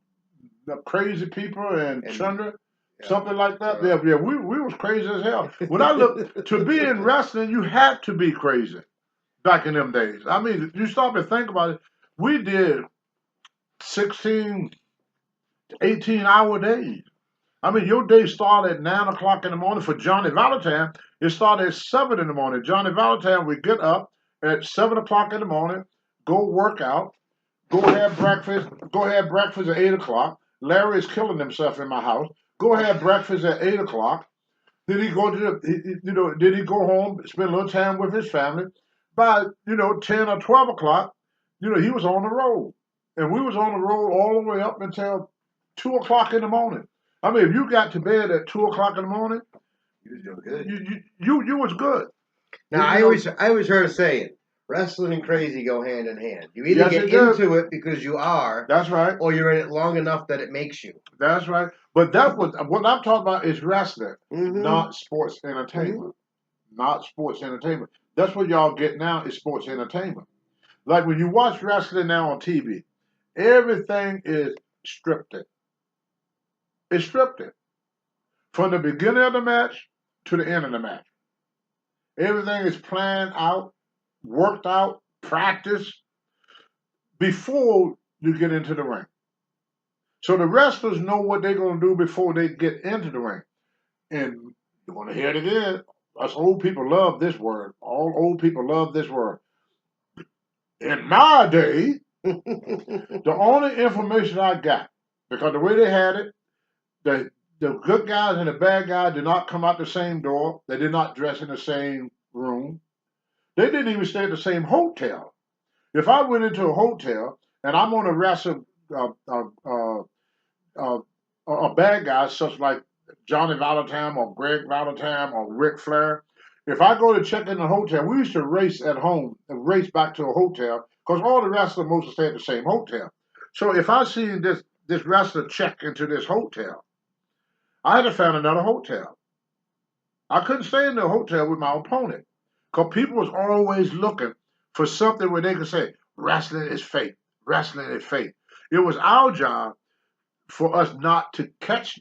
[SPEAKER 2] the crazy people and Chandra?
[SPEAKER 3] Yeah.
[SPEAKER 2] Something like that.
[SPEAKER 3] Yeah.
[SPEAKER 2] Yeah, we was crazy as hell. When I look to be in wrestling, you had to be crazy back in them days. I mean, you stop and think about it. We did 16, 18-hour days. I mean, your day started at 9 o'clock in the morning for Johnny Valentine. It started at 7 in the morning. Johnny Valentine, we get up at 7 o'clock in the morning, go work out, go have breakfast at 8 o'clock. Larry is killing himself in my house. Go have breakfast at 8 o'clock. Then he go to then he go home, spend a little time with his family. By 10 or 12 o'clock, he was on the road, and we was on the road all the way up until 2 o'clock in the morning. I mean, if you got to bed at 2 o'clock in the morning,
[SPEAKER 3] You're good.
[SPEAKER 2] you was good.
[SPEAKER 3] Now I always heard a saying, wrestling and crazy go hand in hand. You either
[SPEAKER 2] Yes,
[SPEAKER 3] get
[SPEAKER 2] it does.
[SPEAKER 3] into it because you are,
[SPEAKER 2] That's right.
[SPEAKER 3] or you're in it long enough that it makes you.
[SPEAKER 2] That's right. But that was what I'm talking about is wrestling,
[SPEAKER 3] Mhm.
[SPEAKER 2] not sports entertainment. Not sports entertainment. That's what y'all get now is sports entertainment. Like when you watch wrestling now on TV, everything is scripted. It's scripted. From the beginning of the match to the end of the match. Everything is planned out, worked out, practiced before you get into the ring. So the wrestlers know what they're going to do before they get into the ring. And you want to hear it again. Us old people love this word. All old people love this word. In my day, the only information I got, because the way they had it, the good guys and the bad guys did not come out the same door. They did not dress in the same room. They didn't even stay at the same hotel. If I went into a hotel and I'm on a wrestle a bad guy, such like Johnny Valentine or Greg Valentine or Ric Flair, if I go to check in the hotel, we used to race at home and race back to a hotel because all the wrestlers mostly stay at the same hotel. So if I see this wrestler check into this hotel, I had to find another hotel. I couldn't stay in the hotel with my opponent because people was always looking for something where they could say, wrestling is fake. Wrestling is fake. It was our job for us not to catch,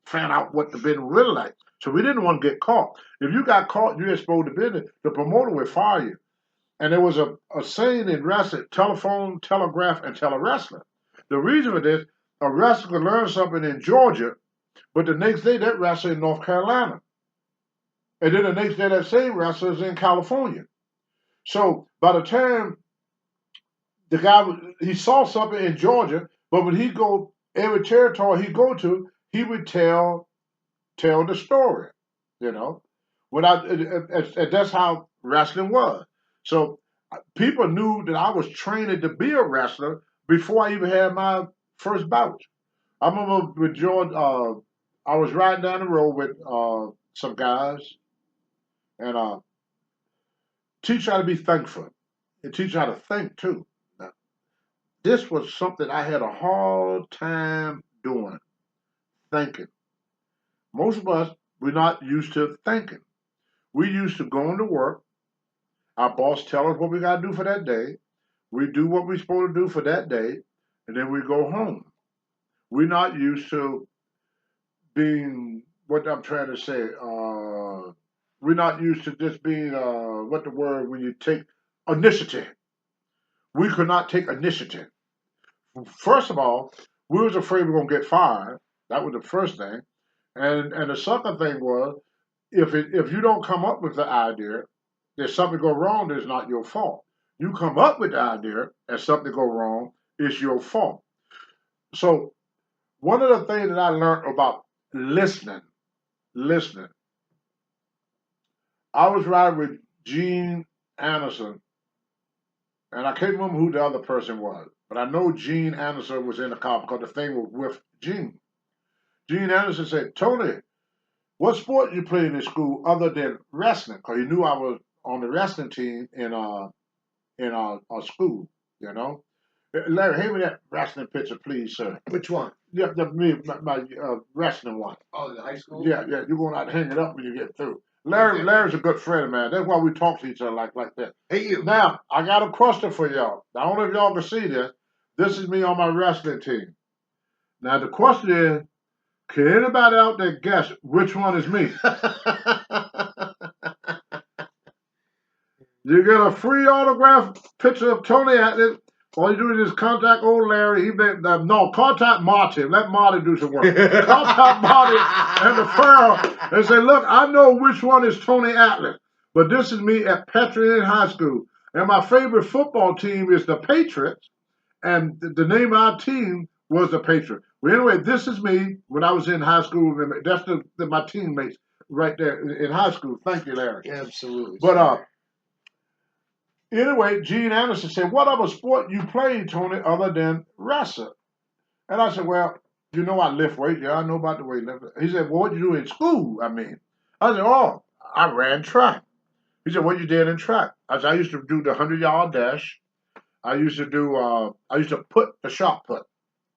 [SPEAKER 2] find out what the business really like. So we didn't want to get caught. If you got caught, you exposed the business, the promoter would fire you. And there was a saying in wrestling, telephone, telegraph, and telewrestling. The reason for this, a wrestler could learn something in Georgia, but the next day that wrestler in North Carolina. And then the next day that same wrestler is in California. So by the time the guy, he saw something in Georgia, but when he go, every territory he go to, he would tell the story, you know. And that's how wrestling was. So people knew that I was training to be a wrestler before I even had my first bout. I remember with George, I was riding down the road with some guys, and teach how to be thankful, and teach how to think too. Now, this was something I had a hard time doing, thinking. Most of us, we're not used to thinking. We used to going to work. Our boss tell us what we got to do for that day. We do what we're supposed to do for that day, and then we go home. We're not used to being what I'm trying to say. We're not used to just being what the word when you take initiative. We could not take initiative. First of all, we was afraid we were gonna get fired. That was the first thing, and the second thing was if you don't come up with the idea, there's something go wrong. It's not your fault. You come up with the idea, and something go wrong, it's your fault. So one of the things that I learned about listening, I was riding with Gene Anderson, and I can't remember who the other person was, but I know Gene Anderson was in the car because the thing was with Gene. Gene Anderson said, Tony, what sport you played in school other than wrestling? Because he knew I was on the wrestling team in our school, you know. Larry, hand me that wrestling picture, please, sir.
[SPEAKER 3] Which one?
[SPEAKER 2] Yeah, my wrestling one.
[SPEAKER 3] Oh, the high school?
[SPEAKER 2] Yeah, yeah, you're going to have to hang it up when you get through. Larry's a good friend of mine. That's why we talk to each other like that.
[SPEAKER 3] Hey, you.
[SPEAKER 2] Now, I got a question for y'all. I don't know if y'all can see this. This is me on my wrestling team. Now, the question is, can anybody out there guess which one is me? You get a free autograph picture of Tony Atlas. All you do is contact old Larry. Contact Marty. Let Marty do some work. Contact Marty and the Pearl and say, look, I know which one is Tony Atlas, but this is me at Petrian High School. And my favorite football team is the Patriots, and the name of our team was the Patriots. Well, anyway, this is me when I was in high school. That's my teammates right there in high school. Thank you, Larry.
[SPEAKER 3] Absolutely.
[SPEAKER 2] But anyway, Gene Anderson said, what other sport you played, Tony, other than wrestling? And I said, well, you know I lift weights. Yeah, I know about the weightlifting. He said, well, what did you do in school? I said, oh, I ran track. He said, what you did in track? I said, I used to do the 100-yard dash. I used to put the shot put.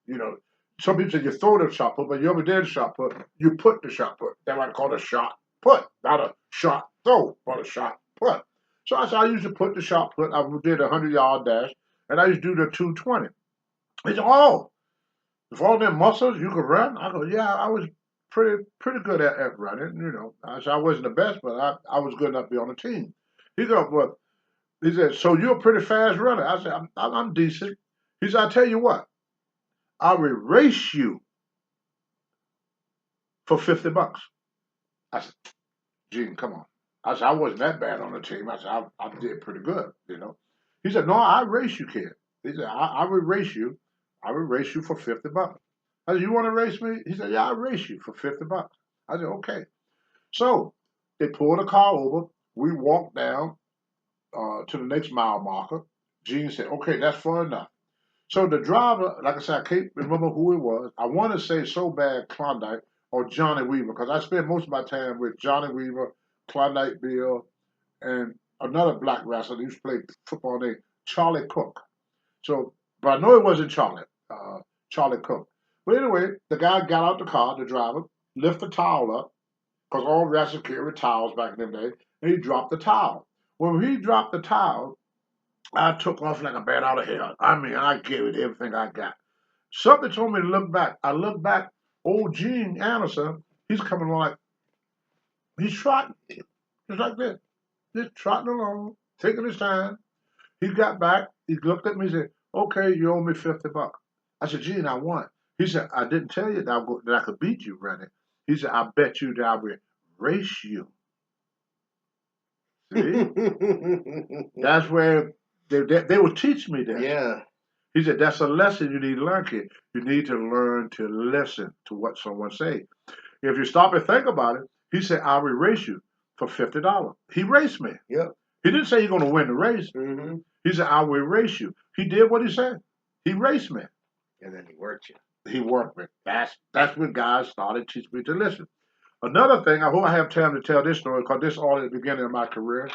[SPEAKER 2] You know, some people say you throw the shot put, but you ever did shot put, you put the shot put. That's what I call a shot put, not a shot throw, but a shot put. So I said, I used to put the shot put. I did a 100-yard dash, and I used to do the 220. He said, oh, with all them muscles, you could run? I go, yeah, I was pretty good at running, you know. I said, I wasn't the best, but I was good enough to be on the team. He goes, well, he said, so you're a pretty fast runner. I said, I'm decent. He said, I'll tell you what, I will race you for $50. I said, Gene, come on. I said, I wasn't that bad on the team. I said, I did pretty good, you know. He said, no, I race you, kid. He said, I will race you. I will race you for $50. I said, you want to race me? He said, yeah, I'll race you for $50. I said, okay. So they pulled the car over. We walked down to the next mile marker. Gene said, okay, that's far enough. So the driver, like I said, I can't remember who it was. I want to say so bad Klondike or Johnny Weaver, because I spent most of my time with Johnny Weaver, Klondike Bill, and another black wrestler who used to play football named Charlie Cook. So, but I know it wasn't Charlie Cook. But anyway, the guy got out the car, the driver, lifted the towel up, because all wrestlers carried towels back in the day, and he dropped the towel. When he dropped the towel, I took off like a bat out of hell. I gave it everything I got. Something told me to look back. I looked back. Old Gene Anderson, he's coming along like, he's trotting. Just like this. Just trotting along, taking his time. He got back. He looked at me and said, okay, you owe me $50. I said, Gene, I won. He said, I didn't tell you that I could beat you, Randy. He said, I bet you that I will race you. See? That's where they would teach me that.
[SPEAKER 3] Yeah.
[SPEAKER 2] He said, that's a lesson you need to learn, kid. You need to learn to listen to what someone says. If you stop and think about it, he said, I will race you for $50. He raced me.
[SPEAKER 3] Yep.
[SPEAKER 2] He didn't say you're going to win the race.
[SPEAKER 3] Mm-hmm.
[SPEAKER 2] He said, I will race you. He did what he said. He raced me.
[SPEAKER 3] And then he worked you.
[SPEAKER 2] He worked me. That's when guys started teaching me to listen. Another thing, I hope I have time to tell this story, because this is all at the beginning of my career.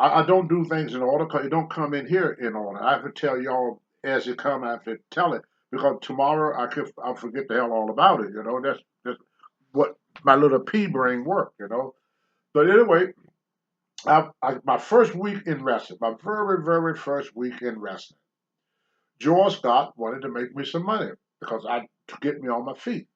[SPEAKER 2] I don't do things in order, because it don't come in here in order. I have to tell y'all as it come. I have to tell it, because tomorrow I'll forget the hell all about it. You know, that's what my little pea brain work. You know, but anyway, my first week in wrestling, my very very first week in wrestling, George Scott wanted to make me some money because to get me on my feet.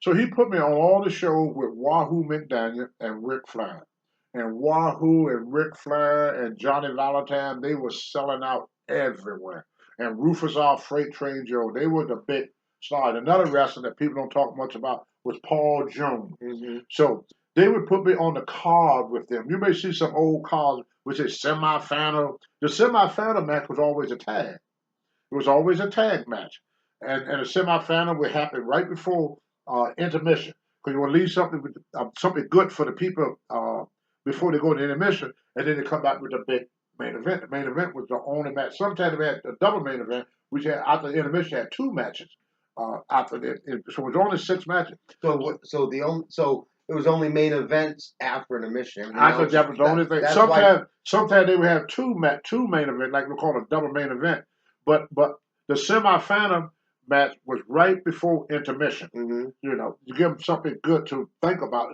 [SPEAKER 2] So he put me on all the shows with Wahoo McDaniel and Ric Flair. And Wahoo and Ric Flair and Johnny Valentine, they were selling out everywhere. And Rufus R. Freight Train Joe, they were the big stars. Another wrestler that people don't talk much about was Paul Jones.
[SPEAKER 3] Mm-hmm.
[SPEAKER 2] So they would put me on the card with them. You may see some old cards which is semifinal. The semifinal match was always a tag. It was always a tag match. And a semifinal would happen right before intermission. Because you want to leave something good for the people before they go to intermission, and then they come back with the big main event. The main event was the only match. Sometimes they had a double main event, which had, after the intermission had two matches. after so it was only 6 matches.
[SPEAKER 3] So it was only main events after an admission. Everything
[SPEAKER 2] I thought
[SPEAKER 3] else
[SPEAKER 2] that was the only thing.
[SPEAKER 3] that's why.
[SPEAKER 2] Sometimes they would have two main events, like we call it a double main event. But the semifinal match was right before intermission.
[SPEAKER 3] Mm-hmm.
[SPEAKER 2] You know, you give them something good to think about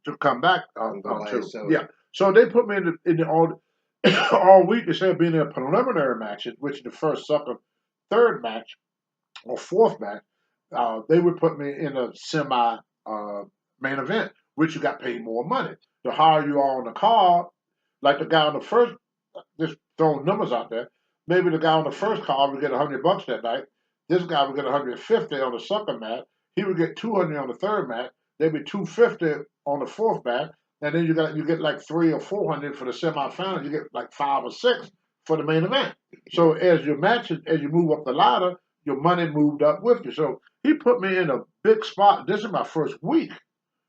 [SPEAKER 2] to come back to.
[SPEAKER 3] So
[SPEAKER 2] Yeah. So they put me in the all week. Instead of being in preliminary matches, which the first, second, third match or fourth match, they would put me in a semi main event, which you got paid more money. The higher you are on the card, like the guy on the first, just throwing numbers out there, maybe the guy on the first card would get $100 that night. This guy would get 150 on the second match. He would get 200 on the third match. There'd be 250 on the fourth match, and then you get like 300 or 400 for the semifinal. You get like 5 or 6 for the main event. So as you move up the ladder, your money moved up with you. So he put me in a big spot. This is my first week.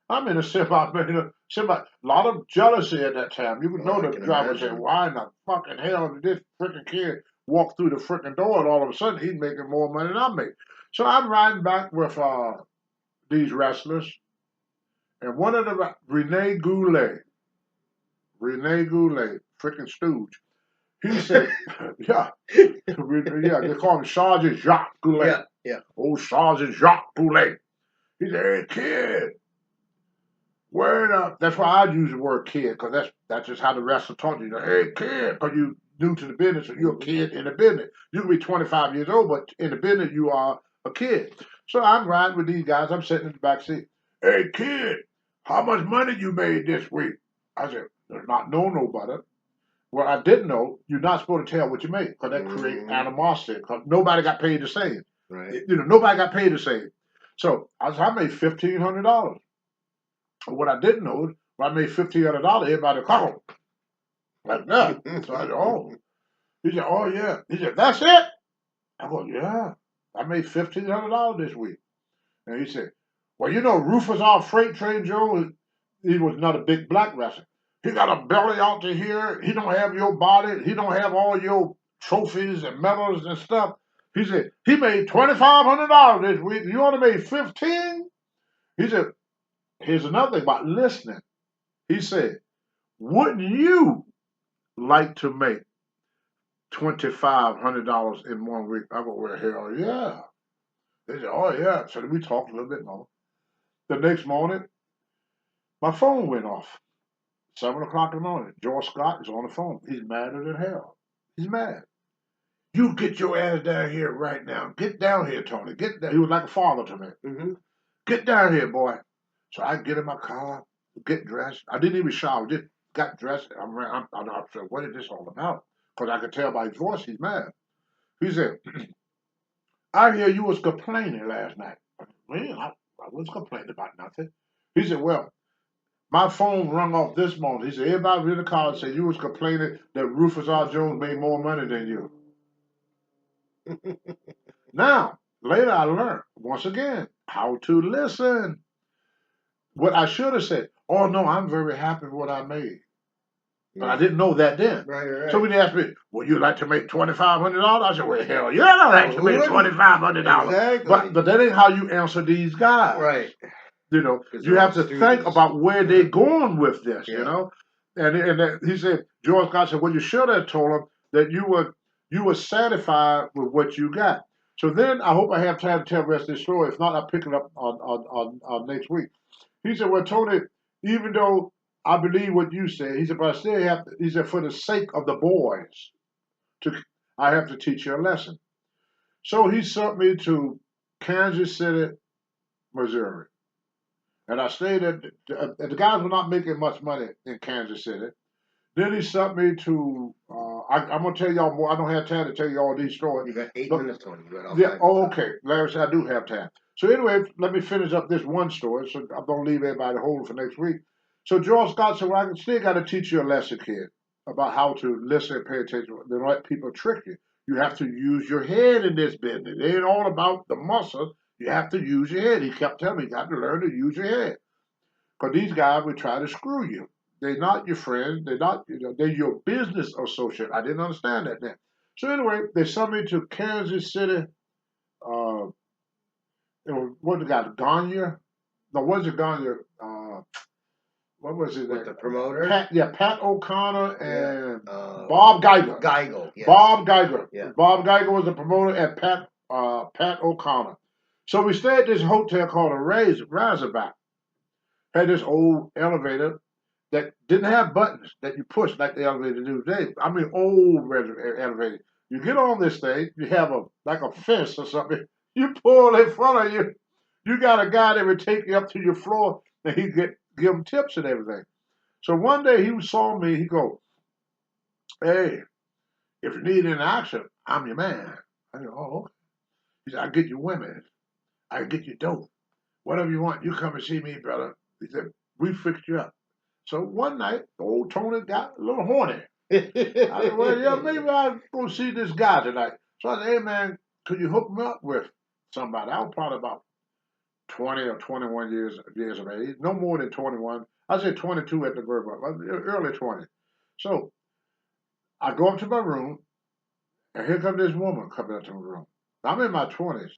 [SPEAKER 2] I'm in a a lot of jealousy at that time. You would know the driver said, why in the fucking hell did this freaking kid walk through the freaking door and all of a sudden he's making more money than I make? So I'm riding back with these wrestlers, and one of them, Rene Goulet, freaking stooge. He said, yeah, they call him Sergeant Jacques Goulet.
[SPEAKER 3] Yeah.
[SPEAKER 2] Oh, Sergeant Jacques Goulet. He said, hey, kid, word up. That's why I use the word kid, because that's just how the wrestler taught you. Hey, kid, because you new to the business, or you're a kid in the business. You can be 25 years old, but in the business, you are a kid. So I'm riding with these guys. I'm sitting in the back seat. Hey, kid, how much money you made this week? I said, there's not nobody. Well, I didn't know, you're not supposed to tell what you make, because that creates animosity, because nobody got paid the same.
[SPEAKER 3] Right.
[SPEAKER 2] Nobody got paid the same. So I made $1,500. What I didn't know, when I made $1,500, everybody called like that. So I said, oh. He said, oh, yeah. He said, that's it? I go, yeah. I made $1,500 this week. And he said, well, Rufus our freight train Joe, he was not a big black wrestler. He got a belly out to here. He don't have your body. He don't have all your trophies and medals and stuff. He said, he made $2,500 this week. You only made 15? He said, here's another thing about listening. He said, wouldn't you like to make $2,500 in 1 week? I go, well, hell yeah. They said, oh yeah. So we talked a little bit more. The next morning, my phone went off. 7 o'clock in the morning. George Scott is on the phone. He's madder than hell. He's mad. You get your ass down here right now. Get down here, Tony. Get down. He was like a father to me.
[SPEAKER 3] Mm-hmm.
[SPEAKER 2] Get down here, boy. So I get in my car, get dressed. I didn't even shower. Just got dressed. I'm said, what is this all about? Because I could tell by his voice he's mad. He said, I hear you was complaining last night. Man, I wasn't complaining about nothing. He said, well, my phone rung off this morning. He said, everybody in the car said you was complaining that Rufus R. Jones made more money than you. Now, later I learned, once again, how to listen. What I should have said, oh no, I'm very happy with what I made. But I didn't know that then.
[SPEAKER 3] Right.
[SPEAKER 2] So when he asked me, would you like to make $2,500? I said, well, hell yeah, I'd like to make $2,500.
[SPEAKER 3] Exactly.
[SPEAKER 2] But that ain't how you answer these guys.
[SPEAKER 3] Right.
[SPEAKER 2] You have to think about where they're going with this, And he said, George Scott said, well, you should have told him that you were satisfied with what you got. So then I hope I have time to tell the rest of the story. If not, I'll pick it up on next week. He said, well, Tony, even though I believe what you said, he said, but I still have to, he said, for the sake of the boys, I have to teach you a lesson. So he sent me to Kansas City, Missouri. And I stayed the guys were not making much money in Kansas City. Then he sent me to, I'm going to tell y'all more. I don't have time to tell you all these stories.
[SPEAKER 3] You got 8 minutes, Tony.
[SPEAKER 2] Okay. Larry said I do have time. So anyway, let me finish up this one story, so I'm going to leave everybody holding for next week. So George Scott said, well, I still got to teach you a lesson, kid, about how to listen and pay attention. Don't let people trick you. You have to use your head in this business. It ain't all about the muscle. You have to use your head. He kept telling me, you got to learn to use your head. Because these guys would try to screw you. They're not your friends. They're not, they're your business associate. I didn't understand that then. So anyway, they sent me to Kansas City, what the guy, Gagne? No, was it Gagne? What was it?
[SPEAKER 3] With the promoter?
[SPEAKER 2] Pat O'Connor and
[SPEAKER 3] Yeah.
[SPEAKER 2] Bob Geiger.
[SPEAKER 3] Geigel, yes.
[SPEAKER 2] Bob Geiger.
[SPEAKER 3] Yeah.
[SPEAKER 2] Bob Geiger was the promoter and Pat O'Connor. So we stayed at this hotel called a Razorback. Had this old elevator that didn't have buttons that you push like the elevator do today. I mean, old elevator. You get on this thing, you have like a fence or something. You pull in front of you. You got a guy that would take you up to your floor, and he give him tips and everything. So one day he saw me. He go, "Hey, if you need any action, I'm your man." I go, "Oh, okay." He said, "I get you women. I get you dope. Whatever you want, you come and see me, brother." He said, "We fixed you up." So one night, old Tony got a little horny. I said, "Well, yeah, maybe I'll go see this guy tonight." So I said, "Hey, man, could you hook me up with somebody?" I was probably about 20 or 21 years of age, no more than 21. I said 22 at the birth, early 20. So I go up to my room, and here comes this woman coming up to my room. I'm in my 20s.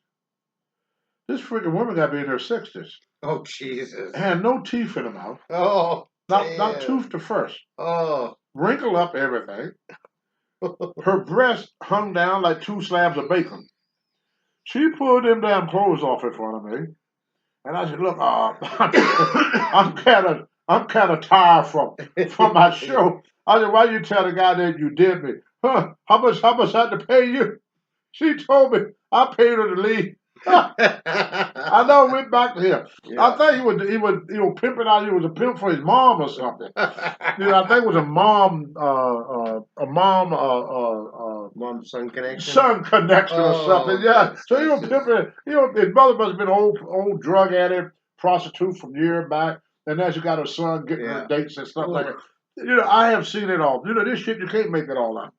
[SPEAKER 2] This freaking woman got to be in her 60s.
[SPEAKER 3] Oh, Jesus.
[SPEAKER 2] Had no teeth in her mouth.
[SPEAKER 3] Oh,
[SPEAKER 2] Not tooth to first.
[SPEAKER 3] Oh.
[SPEAKER 2] Wrinkle up everything. Her breast hung down like 2 slabs of bacon. She pulled them damn clothes off in front of me. And I said, "Look, I'm kind of tired from my show." I said, "Why you tell the guy that you did me? Huh? How much I had to pay you?" She told me I paid her to leave. I know. Went back to him.
[SPEAKER 3] Yeah.
[SPEAKER 2] I think he was pimping out. He was a pimp for his mom or something. I think it was a mom
[SPEAKER 3] mom-son connection.
[SPEAKER 2] Son connection or something. Yeah. So he was pimping. His mother must have been an old drug addict, prostitute from years back, and now she got her son getting her dates and stuff like that. I have seen it all. This shit, you can't make it all up.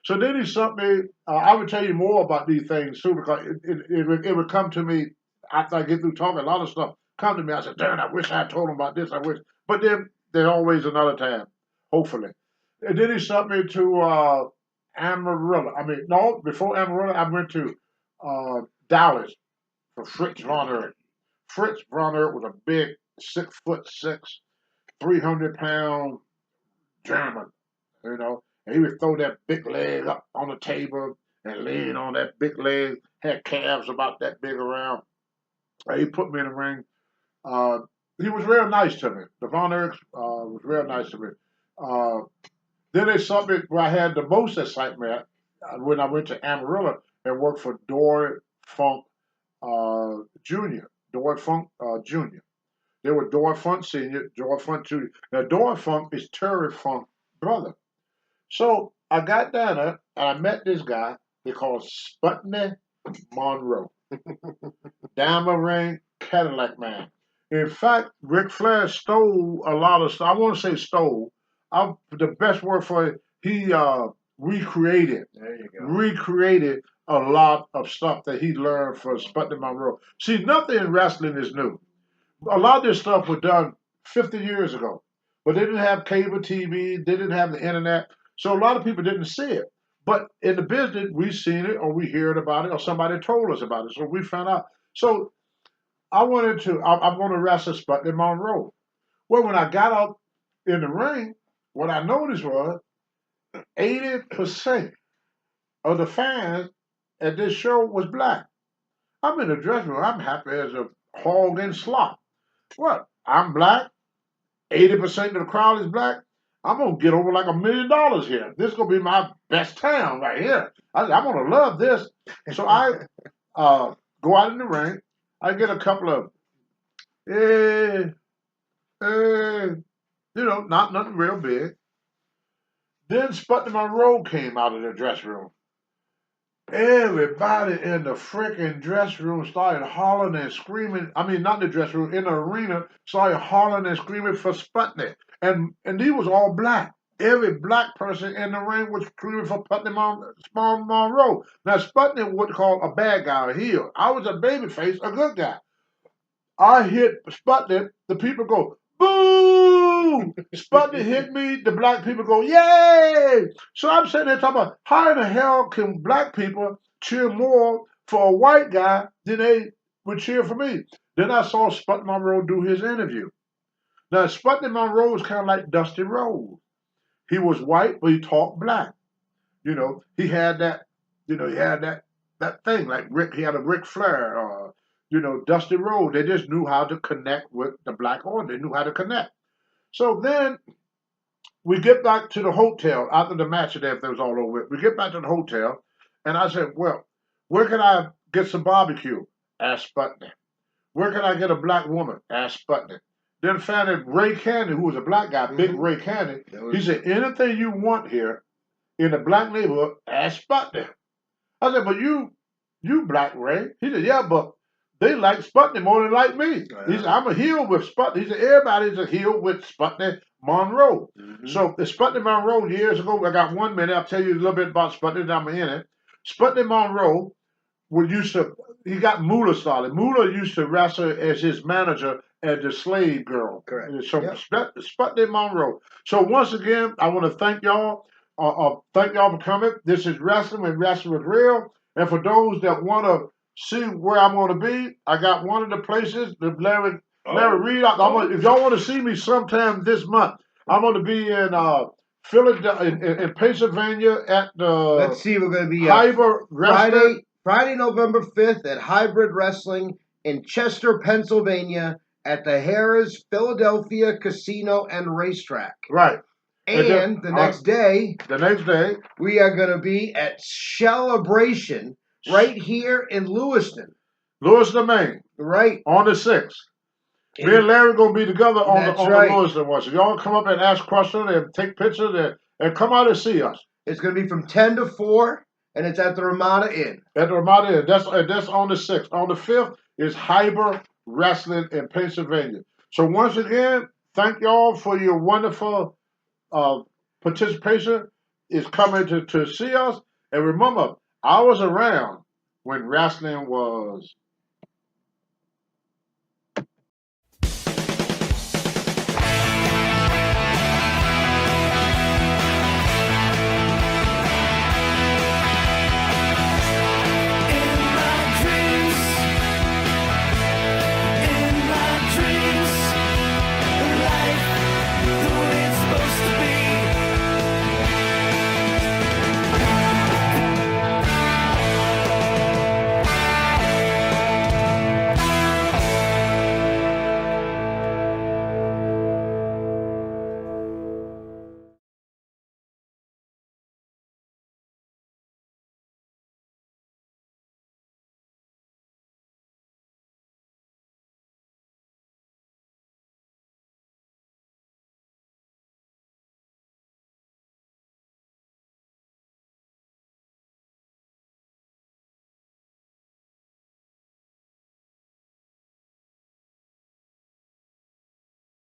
[SPEAKER 2] So then he sent me. I would tell you more about these things too, because it would come to me after I get through talking. A lot of stuff come to me. I said, "Darn, I wish I had told him about this. I wish." But then there's always another time, hopefully. And then he sent me to Amarillo. No, before Amarillo, I went to Dallas for Fritz von Erck. Fritz von Erck was a big 6'6", 300-pound German, and he would throw that big leg up on the table and lean on that big leg, had calves about that big around. He put me in the ring. He was real nice to me. The Von Ericks was real nice to me. Then there's something where I had the most excitement when I went to Amarillo and worked for Dory Funk Jr. Dory Funk Jr. There were Dory Funk Sr., Dory Funk Jr. Now, Dory Funk is Terry Funk's brother. So I got down there and I met this guy they call Sputnik Monroe. Diamond ring, Cadillac man. In fact, Ric Flair stole a lot of stuff. I want to say stole. The best word for it, he recreated.
[SPEAKER 3] There you go.
[SPEAKER 2] Recreated a lot of stuff that he learned from Sputnik Monroe. See, nothing in wrestling is new. A lot of this stuff was done 50 years ago, but they didn't have cable TV, they didn't have the internet, so a lot of people didn't see it. But in the business, we seen it, or we heard about it, or somebody told us about it, so we found out. So I wanted to, I'm going to wrestle Sputnik Monroe. Well, when I got out in the ring, what I noticed was 80% of the fans at this show was black. I'm in the dressing room, I'm happy as a hog in slop. What? I'm black. 80% of the crowd is black. I'm gonna get over like $1 million here. This is gonna be my best town right here. I'm gonna love this. So I go out in the ring. I get a couple of, not nothing real big. Then Sputnik Monroe came out of the dressing room. Everybody in the freaking dressing room started hollering and screaming. I mean, not in the dressing room, in the arena, started hollering and screaming for Sputnik. And he was all black. Every black person in the ring was screaming for Sputnik Monroe. Now, Sputnik was called a bad guy, a heel. I was a babyface, a good guy. I hit Sputnik, the people go, boo! Sputnik hit me, the black people go, yay! So I'm sitting there talking about, how in the hell can black people cheer more for a white guy than they would cheer for me. Then I saw Sputnik Monroe do his interview. Now, Sputnik Monroe was kind of like Dusty Rhodes. He was white, but he talked black. You know, he had that, that thing like Rick. He had a Ric Flair, Dusty Rhodes. They just knew how to connect with the black audience. They knew how to connect. So then we get back to the hotel after the match and everything was all over. We get back to the hotel, and I said, "Well, where can I get some barbecue?" Ask Sputnik. Where can I get a black woman? Ask Sputnik. Then found Ray Candy, who was a black guy, big Ray Candy. He said, "Anything you want here in the black neighborhood, ask Sputnik." I said, "But you black Ray?" He said, "Yeah, but they like Sputnik more than like me." He said, "I'm a heel with Sputnik." He said, "Everybody's a heel with Sputnik Monroe." So the Sputnik Monroe years ago, I got 1 minute. I'll tell you a little bit about Sputnik. I'm in it. Sputnik Monroe he got Moolah started. Moolah used to wrestle as his manager as the slave girl.
[SPEAKER 3] Correct.
[SPEAKER 2] So Sputnik Monroe. So once again, I want to thank y'all. Thank y'all for coming. This is Wrestling when Wrestling was Real. And for those that want to see where I'm going to be, I got one of the places, the Larry Reed. If y'all want to see me sometime this month, I'm going to be in Philadelphia, in Pennsylvania at the.
[SPEAKER 3] Let's see, we're going to be Friday, November 5th at Hybrid Wrestling in Chester, Pennsylvania at the Harrah's Philadelphia Casino and Racetrack.
[SPEAKER 2] Right.
[SPEAKER 3] And the next day, we are going to be at Celebration right here in Lewiston.
[SPEAKER 2] Maine.
[SPEAKER 3] Right.
[SPEAKER 2] On the 6th. Me and Larry going to be together on the Lewiston one. So y'all come up and ask questions and take pictures and come out and see us.
[SPEAKER 3] It's going to be from 10 to 4. And it's at the Ramada Inn.
[SPEAKER 2] At the Ramada Inn. That's on the 6th. On the 5th is Hybrid Wrestling in Pennsylvania. So once again, thank y'all for your wonderful participation. Is coming to see us. And remember, I was around when wrestling was